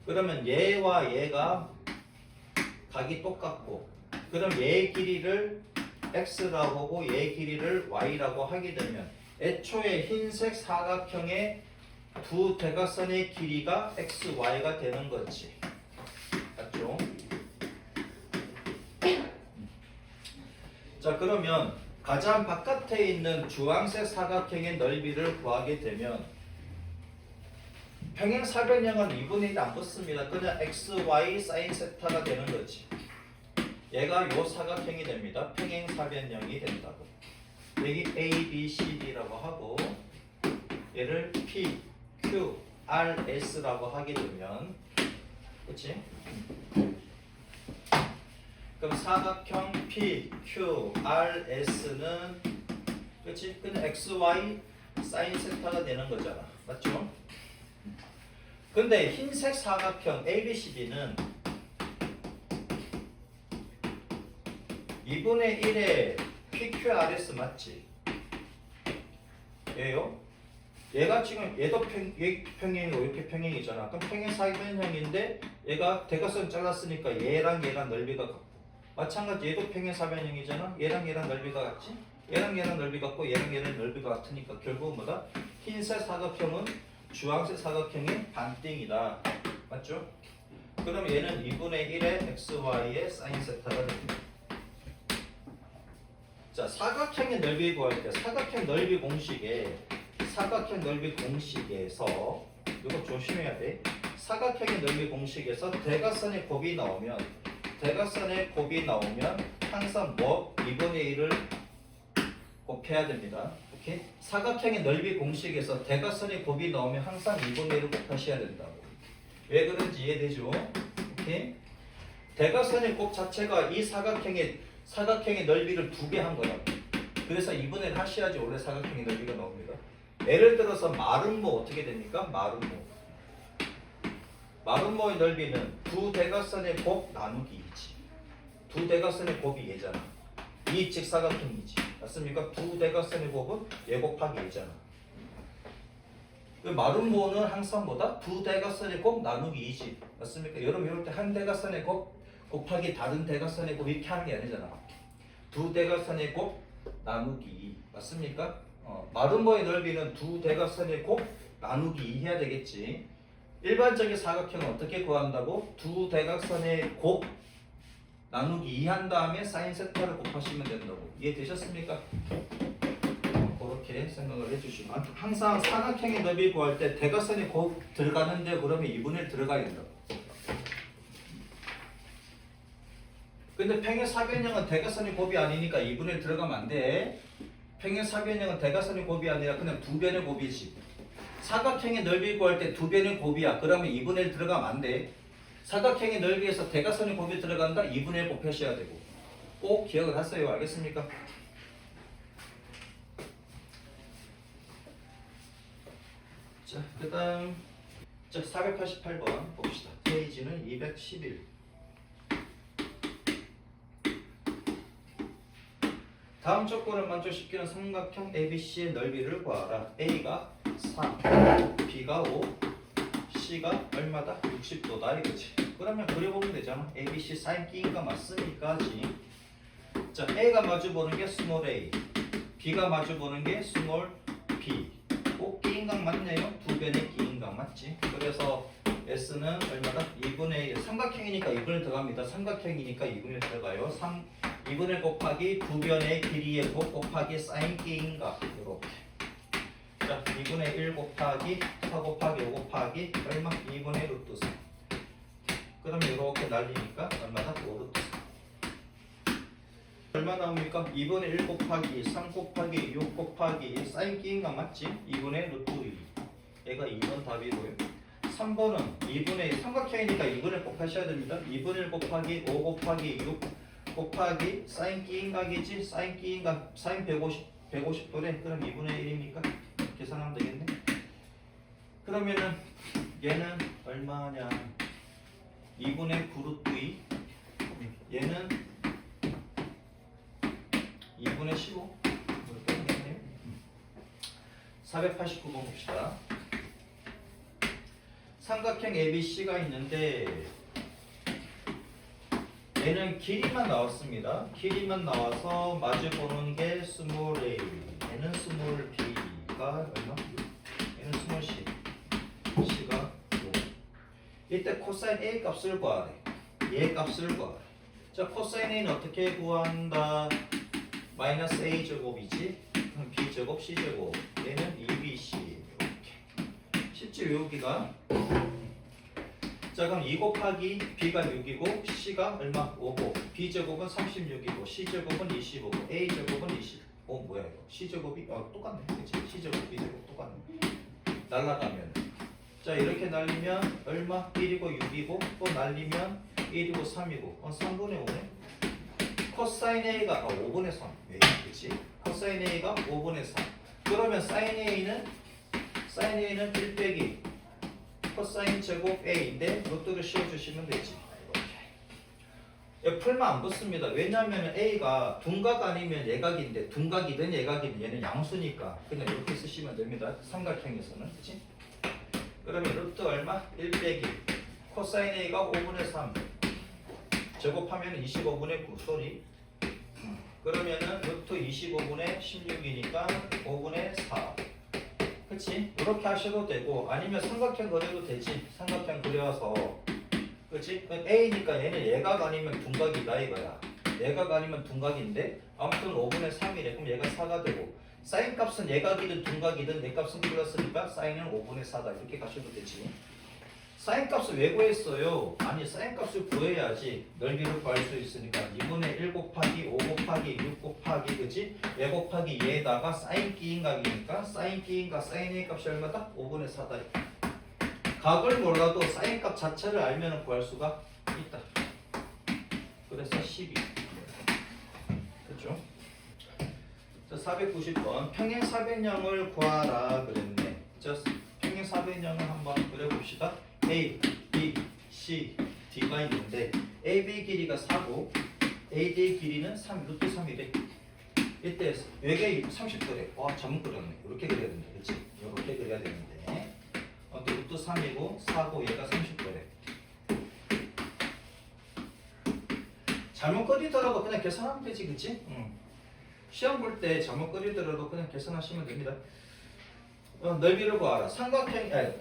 그러면 얘와 얘가 각이 똑같고, 그럼 얘의 길이를 x라고 하고 얘의 길이를 y라고 하게 되면 애초에 흰색 사각형의 두 대각선의 길이가 x, y가 되는 거지. 맞죠? 자, 그러면 가장 바깥에 있는 주황색 사각형의 넓이를 구하게 되면 평행사변형은 2분의 1 안 붙습니다. 그냥 x, y, sin 세타가 되는 거지. 얘가 요 사각형이 됩니다. 평행사변형이 된다고. 여기 A, B, C, D라고 하고 얘를 P, Q, R, S라고 하게 되면, 그치? 그럼 사각형 P, Q, R, S는, 그치? 그냥 X, Y, sin 세타가 되는 거잖아. 맞죠? 근데 흰색 사각형 ABCD는 2분의 1의 PQRS 맞지? 얘요? 얘가 지금 얘도 평행이고 이렇게 평행이잖아. 그럼 평행사변형인데 얘가 대각선 잘랐으니까 얘랑 넓이가 같고, 마찬가지 얘도 평행사변형이잖아. 얘랑 넓이가 같지? 얘랑 넓이 같고 얘랑 넓이가 같으니까 결국은 뭐다? 흰색 사각형은 주황색 사각형의 반띵이다. 맞죠? 그럼 얘는 2분의 1의 XY의 sin 세타가 됩니다. 자, 사각형의 넓이 구할 때 사각형 넓이 공식에서 이거 조심해야 돼. 사각형의 넓이 공식에서 대각선의 곱이 나오면 항상 뭐 2분의 1을 곱해야 됩니다. 오케이? 사각형의 넓이 공식에서 대각선의 곱이 나오면 항상 2분의 1을 곱하셔야 된다고. 왜 그런지 이해되죠? 오케이? 대각선의 곱 자체가 이 사각형의 넓이를 2배 한 거라고. 그래서 2분의 1 하셔야지 원래 사각형의 넓이가 나옵니다. 예를 들어서 마름모 어떻게 됩니까? 마름모의 넓이는 두 대각선의 곱 나누기 2지. 두 대각선의 곱이 얘잖아. 이 직사각형이지. 맞습니까? 두 대각선의 곱은 얘 곱하기 얘잖아. 마름모는 항상 뭐다? 두 대각선의 곱 나누기 2지. 맞습니까? 여러분 이럴 때 한 대각선의 곱 곱하기 다른 대각선의 곱 이렇게 하는 게 아니잖아. 두 대각선의 곱 나누기 2. 맞습니까? 마름모의 넓이는 두 대각선의 곱 나누기 2 해야 되겠지. 일반적인 사각형은 어떻게 구한다고? 두 대각선의 곱 나누기 2 한 다음에 사인 세타를 곱하시면 된다고. 이해되셨습니까? 그렇게 생각을 해주시면 항상 사각형의 넓이 구할 때 대각선의 곱 들어가는데 그러면 2분의 1 들어가야 된다고. 근데 평행사변형은 대각선의 곱이 아니니까 2분의 1 들어가면 안 돼. 평행사변형은 대각선의 곱이 아니라 그냥 두 변의 곱이지. 사각형의 넓이 구할 때 두 변의 곱이야. 그러면 2분의 1 들어가면 안 돼. 사각형의 넓이에서 대각선의 곱이 들어간다. 2분의 1 곱하셔야 되고. 꼭 기억을 하세요. 알겠습니까? 자, 그 다음 488번 봅시다. 페이지는 211. 다음 조건을 만족시키는 삼각형 ABC의 넓이를 구하라. A가 3, B가 5, C가 얼마다? 60도다 이거지. 그러면 그려보면 되잖아. ABC 사인 끼인가 맞습니까지. 자, A가 마주보는 게 스몰 a, B가 마주보는 게 스몰 b. 꼭 끼인각 맞네요. 두 변의 끼인각 맞지. 그래서 S는 얼마다? 2분의 1. 삼각형이니까 2분의 1 들어갑니다. 삼각형이니까 2분의 1 들어가요. 2분의 1 곱하기 두 변의 길이의 곱 곱하기 사인 끼인각. 이렇게. 자, 2분의 1 곱하기 4 곱하기 5 곱하기 얼마? 2분의 1 루트 4. 그러면 이렇게 날리니까 얼마다? 5 루트 4. 얼마 나옵니까? 2분의 1 곱하기 3 곱하기 6 곱하기 사인 끼인가 맞지? 2분의 루트 2. 얘가 2번 답이고요. 3번은 2분의 삼각형이니까 2분의 곱하셔야 됩니다. 2분의 1 곱하기 5 곱하기 6 곱하기 사인 끼인각이지? 사인 끼인각 사인 150도래. 그럼 2분의 1이니까 계산하면 되겠네. 그러면은 얘는 얼마냐? 2분의 9 루트 2. 얘는 2분의 15. 이렇게 하겠네요. 489번 봅시다. 삼각형 ABC가 있는데 얘는 길이만 나왔습니다. 길이만 나와서 마주보는 게 스몰 a, 얘는 스몰 b가 얼마? 얘는 스몰 c, c가 5. 이때 코사인 a 값을 구하래. 얘 값을 구하래. 자, 코사인 a는 어떻게 구한다? 마이너스 a 제곱이지. 그럼 b 제곱 c 제곱. 얘는 2bc. 이렇게. 실제 외우기가. 자, 그럼 2 곱하기 b가 6이고 c가 얼마? 5고 b 제곱은 36이고 c 제곱은 25고 a 제곱은 20. 뭐야 이거? c 제곱이 똑같네. 그치? c 제곱, b 제곱 똑같네. 날라가면 자 이렇게 날리면 얼마? 1이고 6이고 또 날리면 1이고 3이고 3분의 5네. 코사인 a가 5분의 3. 왜? 그치? 코사인 a가 5분의 3. 그러면 사인 a는 1 빼기 코사인 제곱 a인데 루트를 씌워주시면 되지. 이렇게. 풀만 안 붙습니다. 왜냐하면 a가 둔각 아니면 예각인데 둔각이든 예각이든 얘는 양수니까 그냥 이렇게 쓰시면 됩니다. 삼각형에서는. 그치? 그러면 루트 얼마? 1 빼기 코사인 a가 5분의 3 제곱하면 25분의 9 소리. 그러면은 루트 25분의 16이니까 5분의 4. 그치? 이렇게 하셔도 되고 아니면 삼각형 그려도 되지. 삼각형 그려서 그치? A니까 얘는 예각 아니면 둔각이다 이거야. 예각 아니면 둔각인데 아무튼 5분의 3이래. 그럼 얘가 4가 되고 사인 값은 예각이든 둔각이든 내 값은 플러스니까 사인은 5분의 4다. 이렇게 가셔도 되지. 사인 값을 왜 구했어요? 아니 사인 값을 구해야지 넓이를 구할 수 있으니까 2분의 1 곱하기 5 곱하기 6 곱하기 그치? 얘 곱하기 얘에다가 사인 끼인각이니까 사인 끼인각 사인 A 값이 얼마다? 5분의 4다. 각을 몰라도 사인 값 자체를 알면 구할 수가 있다. 그래서 12. 그렇죠? 자 490번 평행사변형을 구하라 그랬네. 자 평행사변형을 한번 그려봅시다. A, B, C, D가 있는데 A, B 길이가 4고 A, D 길이는 3, 루트 3이래. 이때 외계 30도래. 와 잘못 그렸네. 이렇게 그려야 된다. 그치? 이렇게 그려야 되는데 루트 3이고 4고 얘가 30도래. 잘못 그리더라도 그냥 계산하면 되지. 그치? 시험 볼 때 잘못 그리더라도 그냥 계산하시면 됩니다. 넓이를 구하라.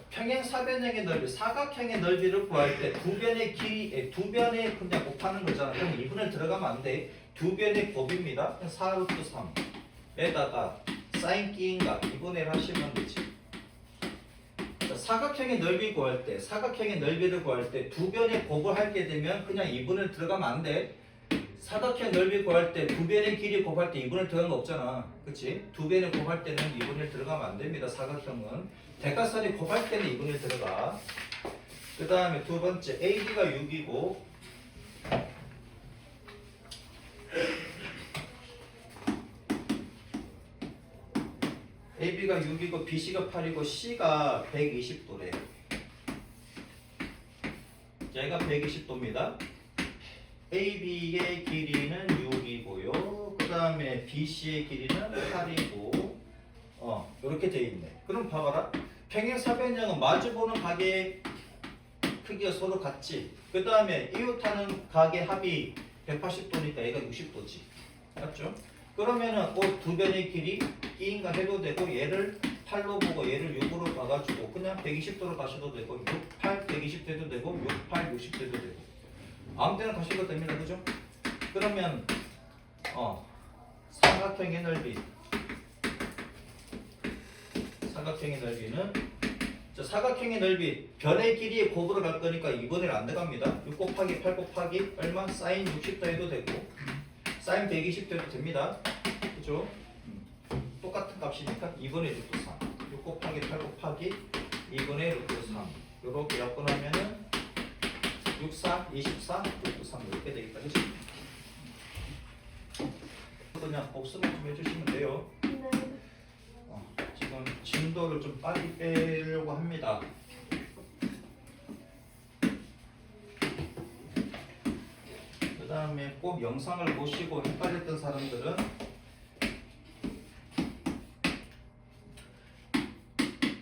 평행사변형의 넓이, 사각형의 넓이를 구할 때 두 변의 길이, 두 변의 그냥 곱하는 거잖아. 그럼 2분의 들어가면 안 돼. 두 변의 곱입니다. 4루트 3에다가 사인 끼인각 2분의 1 하시면 되지. 사각형의 넓이 구할 때, 사각형의 넓이를 구할 때 두 변의 곱을 하게 되면 그냥 2분의 들어가면 안 돼. 사각형 넓이 구할 때 두 변의 길이 곱할 때 2분의 들어가는 거 없잖아. 그치? 두 변의 곱할 때는 2분의 들어가면 안 됩니다. 사각형은. 대각선이 곱할 때는 2분의 들어가. 그 다음에 두 번째 AB가 6이고 AB가 6이고 BC가 8이고 C가 120도래. 얘가 120도입니다. AB의 길이는 6이고요. 그 다음에 BC의 길이는 8이고 이렇게 돼 있네. 그럼 봐봐라. 평행사변형은 마주보는 각의 크기가 서로 같지. 그 다음에 이웃하는 각의 합이 180도니까 얘가 60도지. 맞죠? 그러면은 두 변의 길이 끼인가 해도 되고 얘를 8로 보고 얘를 6으로 봐가지고 그냥 120도로 가셔도 되고 6, 8, 120 돼도 되고 6, 8, 60 돼도 되고 아무 때나 가셔도 됩니다. 그죠? 그러면 삼각형의 넓이는 사각형의 넓이 변의 길이의 곱으로 갈 거니까 2분의 1 안 들어갑니다. 6 곱하기 8 곱하기 얼마? 사인 60도 해도 되고 사인 120 돼도 됩니다. 그죠? 똑같은 값이니까 2분의 루트 3. 6 곱하기 8 곱하기 2분의 루트 3. 요렇게 약분하면은 64, 24, 루트 3 이렇게 되겠다. 그치? 그냥 복습만 좀 해주시면 돼요. 네. 지금 진도를 좀 빨리 빼려고 합니다. 그 다음에 꼭 영상을 보시고 헷갈렸던 사람들은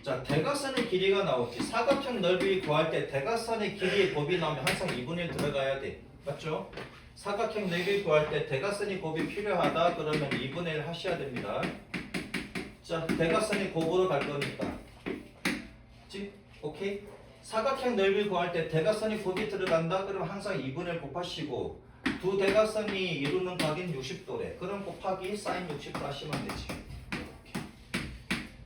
자, 대각선의 길이가 나오지. 사각형 넓이 구할 때 대각선의 길이의 곱이 나오면 항상 2분의 1 들어가야 돼. 맞죠? 사각형 넓이 구할 때 대각선의 곱이 필요하다 그러면 2분의 1 하셔야 됩니다. 자, 대각선의 곱으로 갈 거니까. 그치? 오케이? 사각형 넓이 구할 때 대각선이 곱이 들어간다 그러면 항상 2분의 1 곱하시고 두 대각선이 이루는 각인 60도래. 그럼 곱하기 사인 60도 하시면 되지.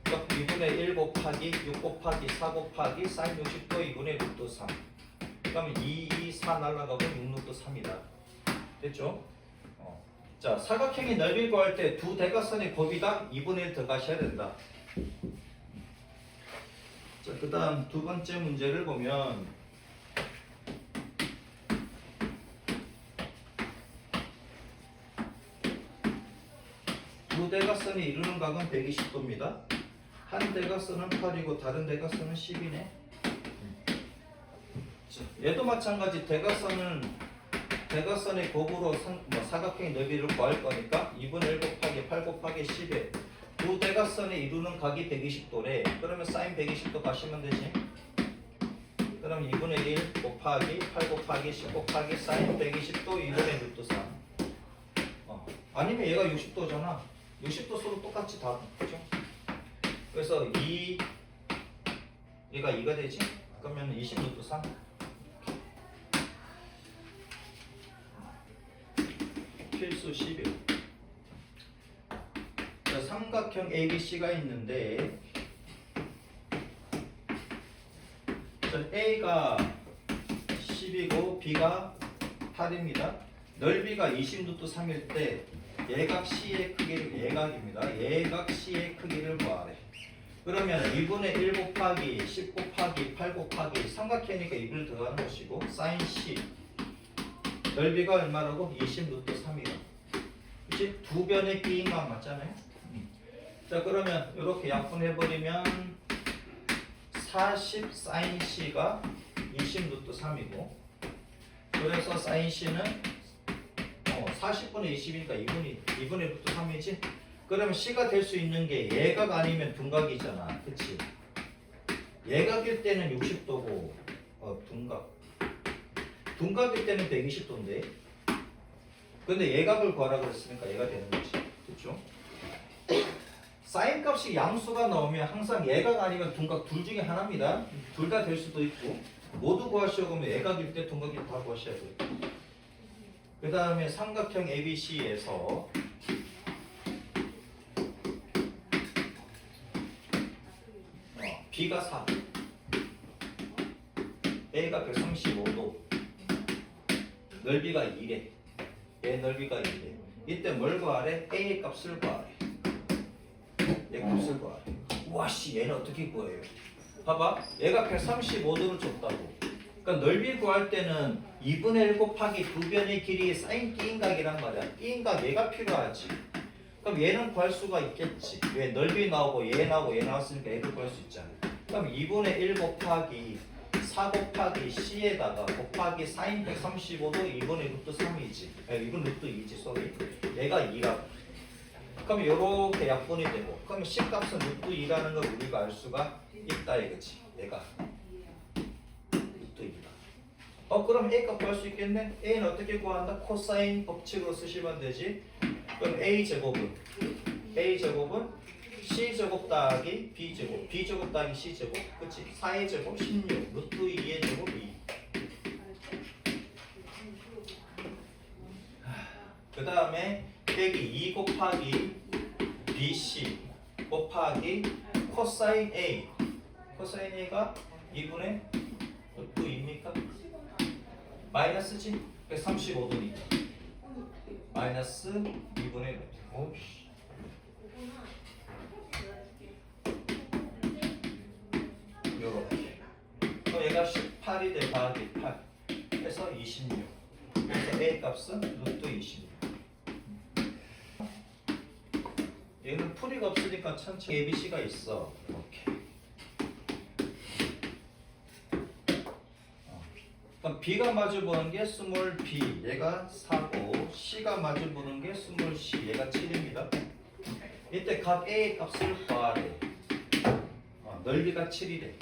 2분의 1 곱하기 6 곱하기 4 곱하기 사인 60도 2분의 루트 3. 그러면 2, 4 날라가고 6 루트 3이다. 됐죠? 자, 사각형의 넓이 구할 때 두 대각선의 곱이다 2분의 1 들어가셔야 된다. 자, 그 다음 두 번째 문제를 보면 두 대각선이 이루는 각은 120도입니다. 한 대각선은 8이고 다른 대각선은 10이네. 얘도 마찬가지 대각선의 곱으로 사각형의 넓이를 구할 거니까 2분의 1 곱하기 8 곱하기 10에 두 대각선이 이루는 각이 120도래. 그러면 사인 120도 가시면 되지. 그럼 2분의 1 곱하기 8 곱하기 10 곱하기 사인 120도 2분의 루트 3. 아니면 얘가 60도잖아. 60도 서로 똑같이 다. 그죠? 그래서 얘가 2가 되지? 그러면 20 루트 3. 필수 11. 자, 삼각형 ABC가 있는데 자, A가 10이고 B가 8입니다. 넓이가 20 루트 3일 때 예각 C의 크기를 예각입니다. 예각 C의 크기를 구하래. 그러면 2분의 1 곱하기 10 곱하기 8 곱하기 삼각형이니까 2분을 들어가는 것이고 사인 C 넓이가 얼마라고? 20 루트 3이요. 그치? 두 변의 끼인각 맞잖아요. 자, 그러면 이렇게 약분해버리면 40 사인 C가 20 루트 3이고 그래서 사인 C는 40분의 20이니까 2분의 루트 3이지? 그러면 C가 될 수 있는 게 예각 아니면 둔각이잖아. 그치? 예각일 때는 60도고 둔각일 때는 120도인데 근데 예각을 구하라 그랬으니까 얘가 되는 거지. 그쵸? 사인 값이 양수가 나오면 항상 예각 아니면 둔각 둘 중에 하나입니다. 둘 다 될 수도 있고 모두 구하시려고 하면 예각일 때 둔각일 때 다 구하셔야 돼요. 그 다음에 삼각형 ABC에서 B가 4 A가 135도 넓이가 2래. 얘 넓이가 2래. 이때 뭘 구하래? A의 값을 구하래. 얘 값을 구하래. 우와씨 얘는 어떻게 구해요? 봐봐 얘가 135도를 줬다고. 그러니까 넓이 구할 때는 2분의 1 곱하기 두 변의 길이의 사인 끼인각이란 말이야. 끼인각 얘가 필요하지. 그럼 얘는 구할 수가 있겠지. 왜? 넓이 나오고 얘 나오고 얘 나왔으니까 얘를 구할 수 있잖아. 그럼 2분의 1 곱하기 4 곱하기 C에다가 곱하기 사인 135도 2분의 루트 3이지. 2분의 루트 2지. 쏘리. 얘가 2라고. 그럼 요렇게 약분이 되고 그럼 C 값은 루트 2라는 걸 우리가 알 수가 있다 이거지. 얘가 루트 2다. 그럼 A 값 구할 수 있겠네? A는 어떻게 구한다? 코사인 법칙으로 쓰시면 되지. 그럼 A제곱은 C제곱 더하기 B제곱 B제곱 더하기 C제곱 그치? 4의 제곱 16 루트 2의 제곱 2. 그 다음에 빼기 2 곱하기 BC 곱하기 코사인 A 코사인 A가 2분의 루트 2입니까? 마이너스지? 135도니까 마이너스 2분의 1. 오씨. 요렇게. 그럼 얘가 18이 돼 더하기 8 해서 26. 그래서 A 값은 루트 26. 얘는 풀이가 없으니까 천천히 ABC가 있어. 이렇게. 그럼 B가 마주보는 게 스몰 b, 얘가 4고 C가 마주보는 게 스몰 c, 얘가 7입니다. 이때 각 A 값을 구하래. 넓이가 7이래.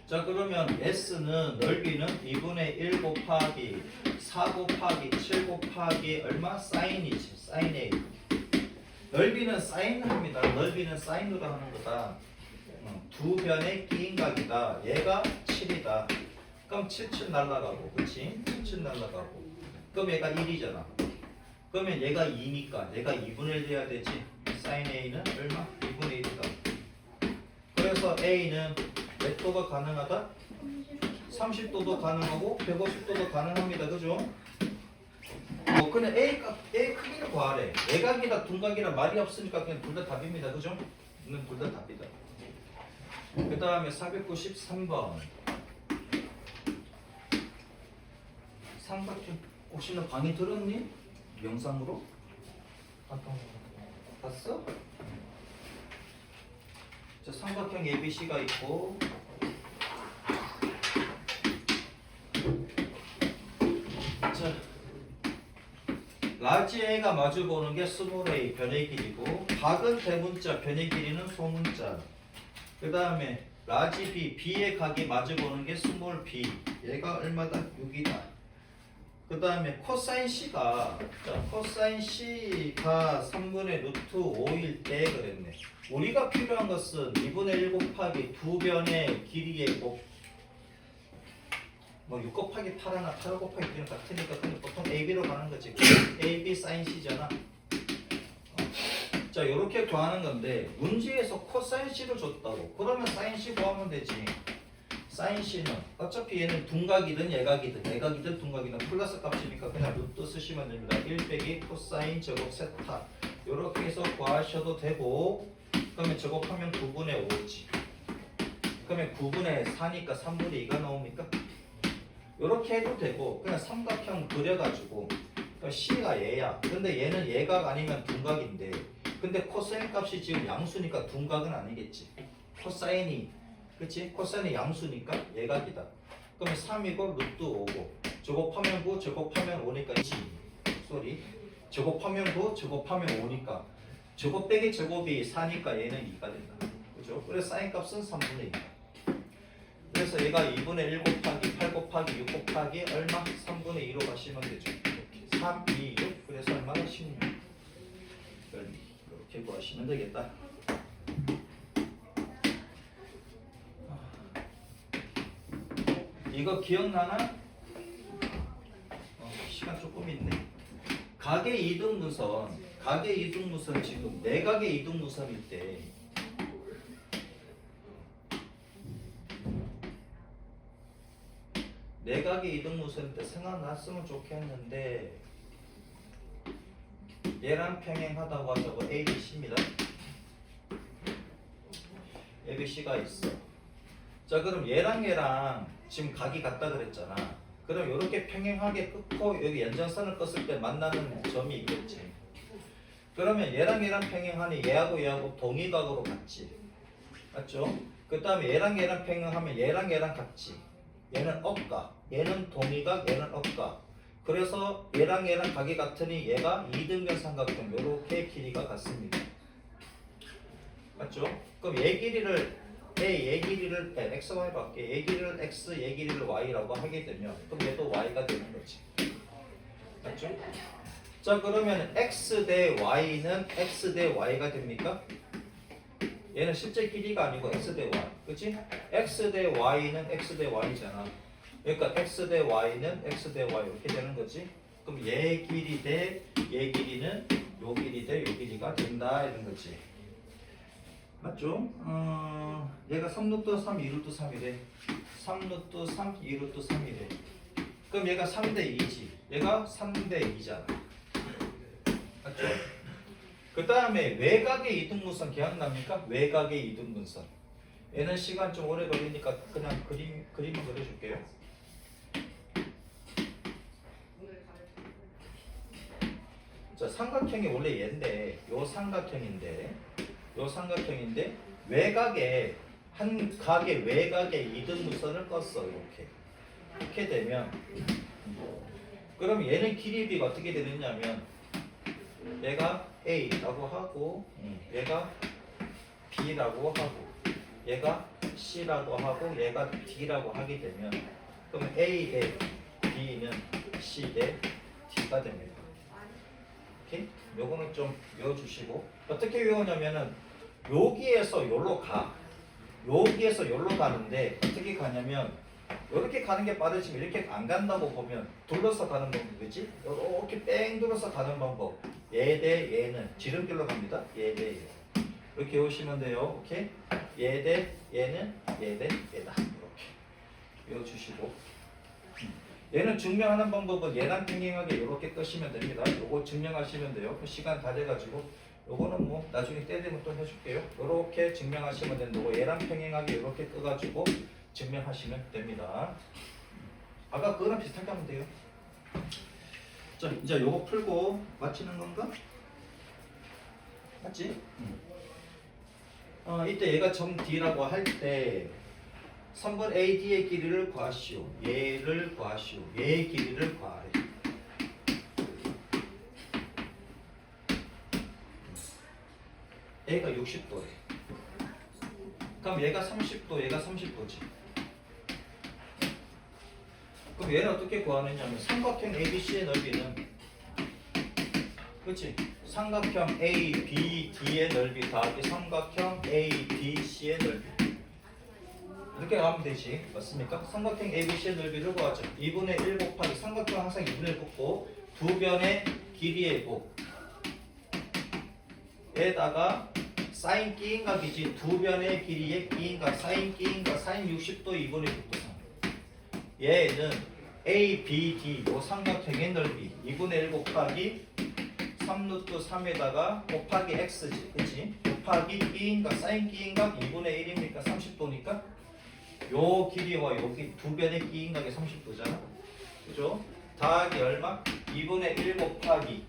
자 그러면 S는 넓이는 2분의 1 곱하기 4 곱하기 7 곱하기 얼마? 사인이지. 사인 A. 넓이는 사인합니다. 넓이는 사인으로 하는 거다. 두 변의 끼인각이다. 얘가 7이다. 그럼 7 날라가고, 그치? 7 날라가고. 그럼 얘가 1이잖아. 그러면 얘가 2니까 얘가 2분의 1 돼야 되지. 사인 A는 얼마? 2분의 1이다. 그래서 A는 몇 도가 가능하다? 30도도 가능하고 150도도 가능합니다. 그죠? 그냥 A 크기를 구하래. 외곽이라 둔각이라 말이 없으니까 그냥 둘 다 답입니다. 그죠? 둘 다 답이다. 그 다음에 493번. 삼각형 혹시 너 강의 들었니? 영상으로? 봤어? 자, 삼각형 ABC가 있고 자, 라지 A가 마주보는 게 스몰 A 변의 길이고 각은 대문자, 변의 길이는 소문자. 그 다음에 라지 B, B의 각이 마주보는 게 스몰 B, 얘가 얼마다? 6이다. 그 다음에 코사인 C가 코사인 C가 3분의 루트 5일 때 그랬네. 우리가 필요한 것은 2분의 1 곱하기 두 변의 길이의 곱, 뭐 6 곱하기 8 하나 8 곱하기 9는 같으니까 근데 보통 AB로 가는 거지. AB 사인 C잖아. 자, 요렇게 구하는 건데 문제에서 코사인 C를 줬다고. 그러면 사인 C 구하면 되지. 사인 C는 어차피 얘는 둔각이든 예각이든 둔각이든 플러스 값이니까 그냥 루트 쓰시면 됩니다. 1 빼기 코사인 제곱 세타 요렇게 해서 구하셔도 되고 그러면 제곱하면 9분의 5지. 그러면 9분의 4니까 3분의 2가 나옵니까? 요렇게 해도 되고 그냥 삼각형 그려가지고 C가 얘야. 근데 얘는 예각 아니면 둔각인데 근데 코사인 값이 지금 양수니까 둔각은 아니겠지. 코사인이 그치? 코사인이 양수니까 예각이다. 그러면 3이고 루트 5고 제곱하면 9 제곱하면 5니까 2 쏘리 제곱하면 9 제곱하면 5니까 제곱 빼기 제곱이 4니까 얘는 2가 된다. 그죠? 그래서 사인 값은 3분의 2. 그래서 얘가 2분의 1 곱하기 8 곱하기 6 곱하기 얼마? 3분의 2로 가시면 되죠. 이렇게 3, 2, 6 그래서 얼마나 16 이렇게 구하시면 되겠다. 이거 기억나나? 시간 조금 있네. 각의 이등무선 지금 내각의 이등무선일 때 내각의 이등무선일 때 생각났으면 좋겠는데 얘랑 평행하다고 하자고 ABC입니다. ABC가 있어. 자 그럼 얘랑 지금 각이 같다 그랬잖아. 그럼 이렇게 평행하게 끊고 여기 연장선을 껐을 때 만나는 점이 있겠지. 그러면 얘랑 평행하니 얘하고 동의각으로 같지. 맞죠? 그 다음에 얘랑 평행하면 얘랑 같지. 얘는 억각, 얘는 동의각, 얘는 억각. 그래서 얘랑 각이 같으니 얘가 이등변 삼각형 이렇게 길이가 같습니다. 맞죠? 그럼 얘 길이를 얘 길이를 x, y 밖에 얘 길이를 x, 얘 길이를 y라고 하게 되면 그럼 얘도 y가 되는 거지. 맞죠? 자 그러면 x 대 y는 x 대 y가 됩니까? 얘는 실제 길이가 아니고 x 대 y, 그치? x 대 y는 x 대 y잖아. 그러니까 x 대 y는 x 대 y 이렇게 되는 거지. 그럼 얘 길이 대 얘 길이는 요 길이 대 요 길이가 된다 이런 거지. 맞죠? 얘가 3루트 3, 2루트 3이래. 3루트 3, 2루트 3이래. 그럼 얘가 3대 2지. 얘가 3대 2잖아. 맞죠? 그 다음에 외곽의 이등분선 기억납니까? 외곽의 이등분선. 얘는 시간 좀 오래 걸리니까 그냥 그림을 그려줄게요. 자, 삼각형이 원래 얘인데, 요 삼각형인데, 외곽에 한 각의 외곽에 이등분선을 껐어. 이렇게 되면, 그럼 얘는 길이비가 어떻게 되느냐면, 얘가 A라고 하고, 얘가 B라고 하고, 얘가 C라고 하고, 얘가 D라고 하게 되면, 그럼 A에 B는 C 대 D가 됩니다. 오케이? 요거는 좀 외워주시고, 어떻게 외우냐면은 여기에서 여기로 가. 여기에서 여기로 가는데 어떻게 가냐면 이렇게 가는 게 빠르지만 이렇게 안 간다고 보면 둘러서 가는 방법이지. 이렇게 뺑 둘러서 가는 방법. 얘 대 얘는 지름길로 갑니다. 얘 대 얘. 이렇게 외우시면 돼요. 오케이? 얘 대 얘는 얘 대 얘다. 이렇게 외워주시고. 얘는 증명하는 방법은 얘랑 평행하게 이렇게 끄시면 됩니다. 요거 증명하시면 돼요. 시간 다 돼가지고 요거는 뭐 나중에 때 되면 또 해줄게요. 이렇게 증명하시면 된다고 얘랑 평행하게 이렇게 끄가지고 증명하시면 됩니다. 아까 그거랑 비슷하게 하면 돼요. 자, 이제 요거 풀고 마치는 건가? 맞지? 이때 얘가 점 D라고 할 때 3번 AD의 길이를 구하시오. 얘를 구하시오. 얘의 길이를 구하래. 얘가 60도래. 그럼 얘가 30도, 얘가 30도지. 그럼 얘는 어떻게 구하느냐면 삼각형 ABC의 넓이는 그치? 삼각형 ABD의 넓이 더하기 삼각형 ABC의 넓이 이렇게 가면 되지. 맞습니까? 삼각형 ABC의 넓이를 구하죠. 2분의 1 곱하기 삼각형 항상 2분의 1 곱고 두 변의 길이의 곱 에다가 사인 끼인각이지 두 변의 길이의 끼인각 사인 끼인각 사인 60도 2분의 6도 3 얘는 ABD 요 삼각형의 넓이 2분의 1 곱하기 3루트 3에다가 곱하기 x지 그치? 곱하기 끼인각 사인 끼인각 2분의 1이니까 30도니까 요 길이와 여기 두 변의 끼인각이 30도잖아 그죠? 더하기 얼마? 2분의 1 곱하기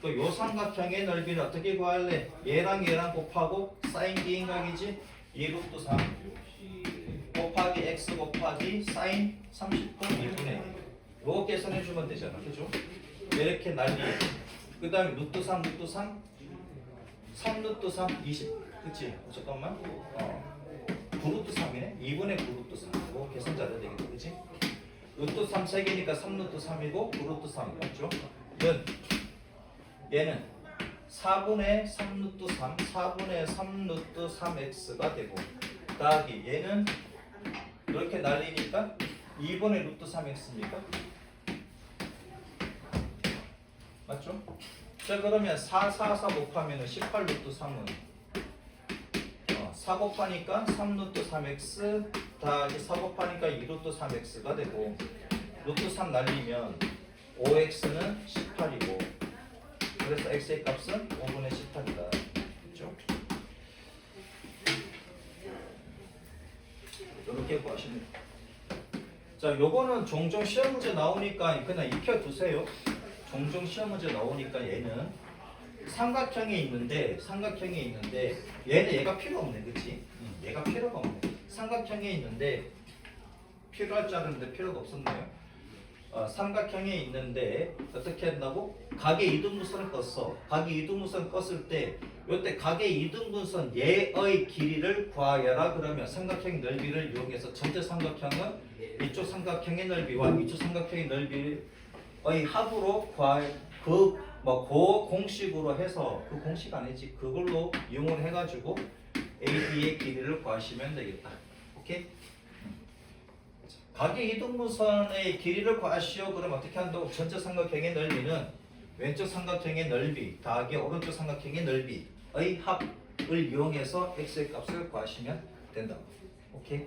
또 요 삼각형의 넓이는 어떻게 구할래? 얘랑 얘랑 곱하고 사인 끼인각이지 2루트 3 곱하기 x 곱하기 사인 30분 1분의 1 요거 계산해주면 되잖아 그죠? 이렇게 난리 그 다음에 루트 3 루트 3 3루트 3 20 그치? 잠깐만 9루트 3이네 2분의 9루트 3 이거 계산 잘해야 되겠다 그치? 루트 3 3개니까 3루트 3이고 9루트 3 맞죠? 얘는 4분의 3루트 3 4분의 3루트 3x가 되고 더하기 얘는 이렇게 날리니까 2분의 루트 3x입니까? 맞죠? 자 그러면 4 곱하면 18 루트 3은 4 곱하니까 3루트 3x 더하기 4 곱하니까 2루트 3x가 되고 루트 3 날리면 5x는 18이고 그래서 x의 값은 5분의 18이다. 그렇죠? 이렇게 구하시면 돼요. 자, 요거는 종종 시험 문제 나오니까 그냥 익혀두세요. 종종 시험 문제 나오니까 얘는 삼각형에 있는데 얘는 얘가 필요 없네, 그렇지? 얘가 필요가 없네. 삼각형에 있는데 필요할 줄 알았는데 필요가 없었네요. 삼각형에 있는데 어떻게 한다고? 각의 이등분선을 껐어. 각의 이등분선 껐을 때 요때 각의 이등분선 얘의 길이를 구하여라 그러면 삼각형 넓이를 이용해서 전체 삼각형은 이쪽 삼각형의 넓이와 이쪽 삼각형의 넓이의 합으로 구할 그 공식으로 해서 그 공식 아니지 그걸로 이용을 해가지고 AB의 길이를 구하시면 되겠다. 오케이? 각의 이등분선의 길이를 구하시오. 그럼 어떻게 한다고? 전체 삼각형의 넓이는 왼쪽 삼각형의 넓이 더하기 오른쪽 삼각형의 넓이의 합을 이용해서 x의 값을 구하시면 된다고. 오케이?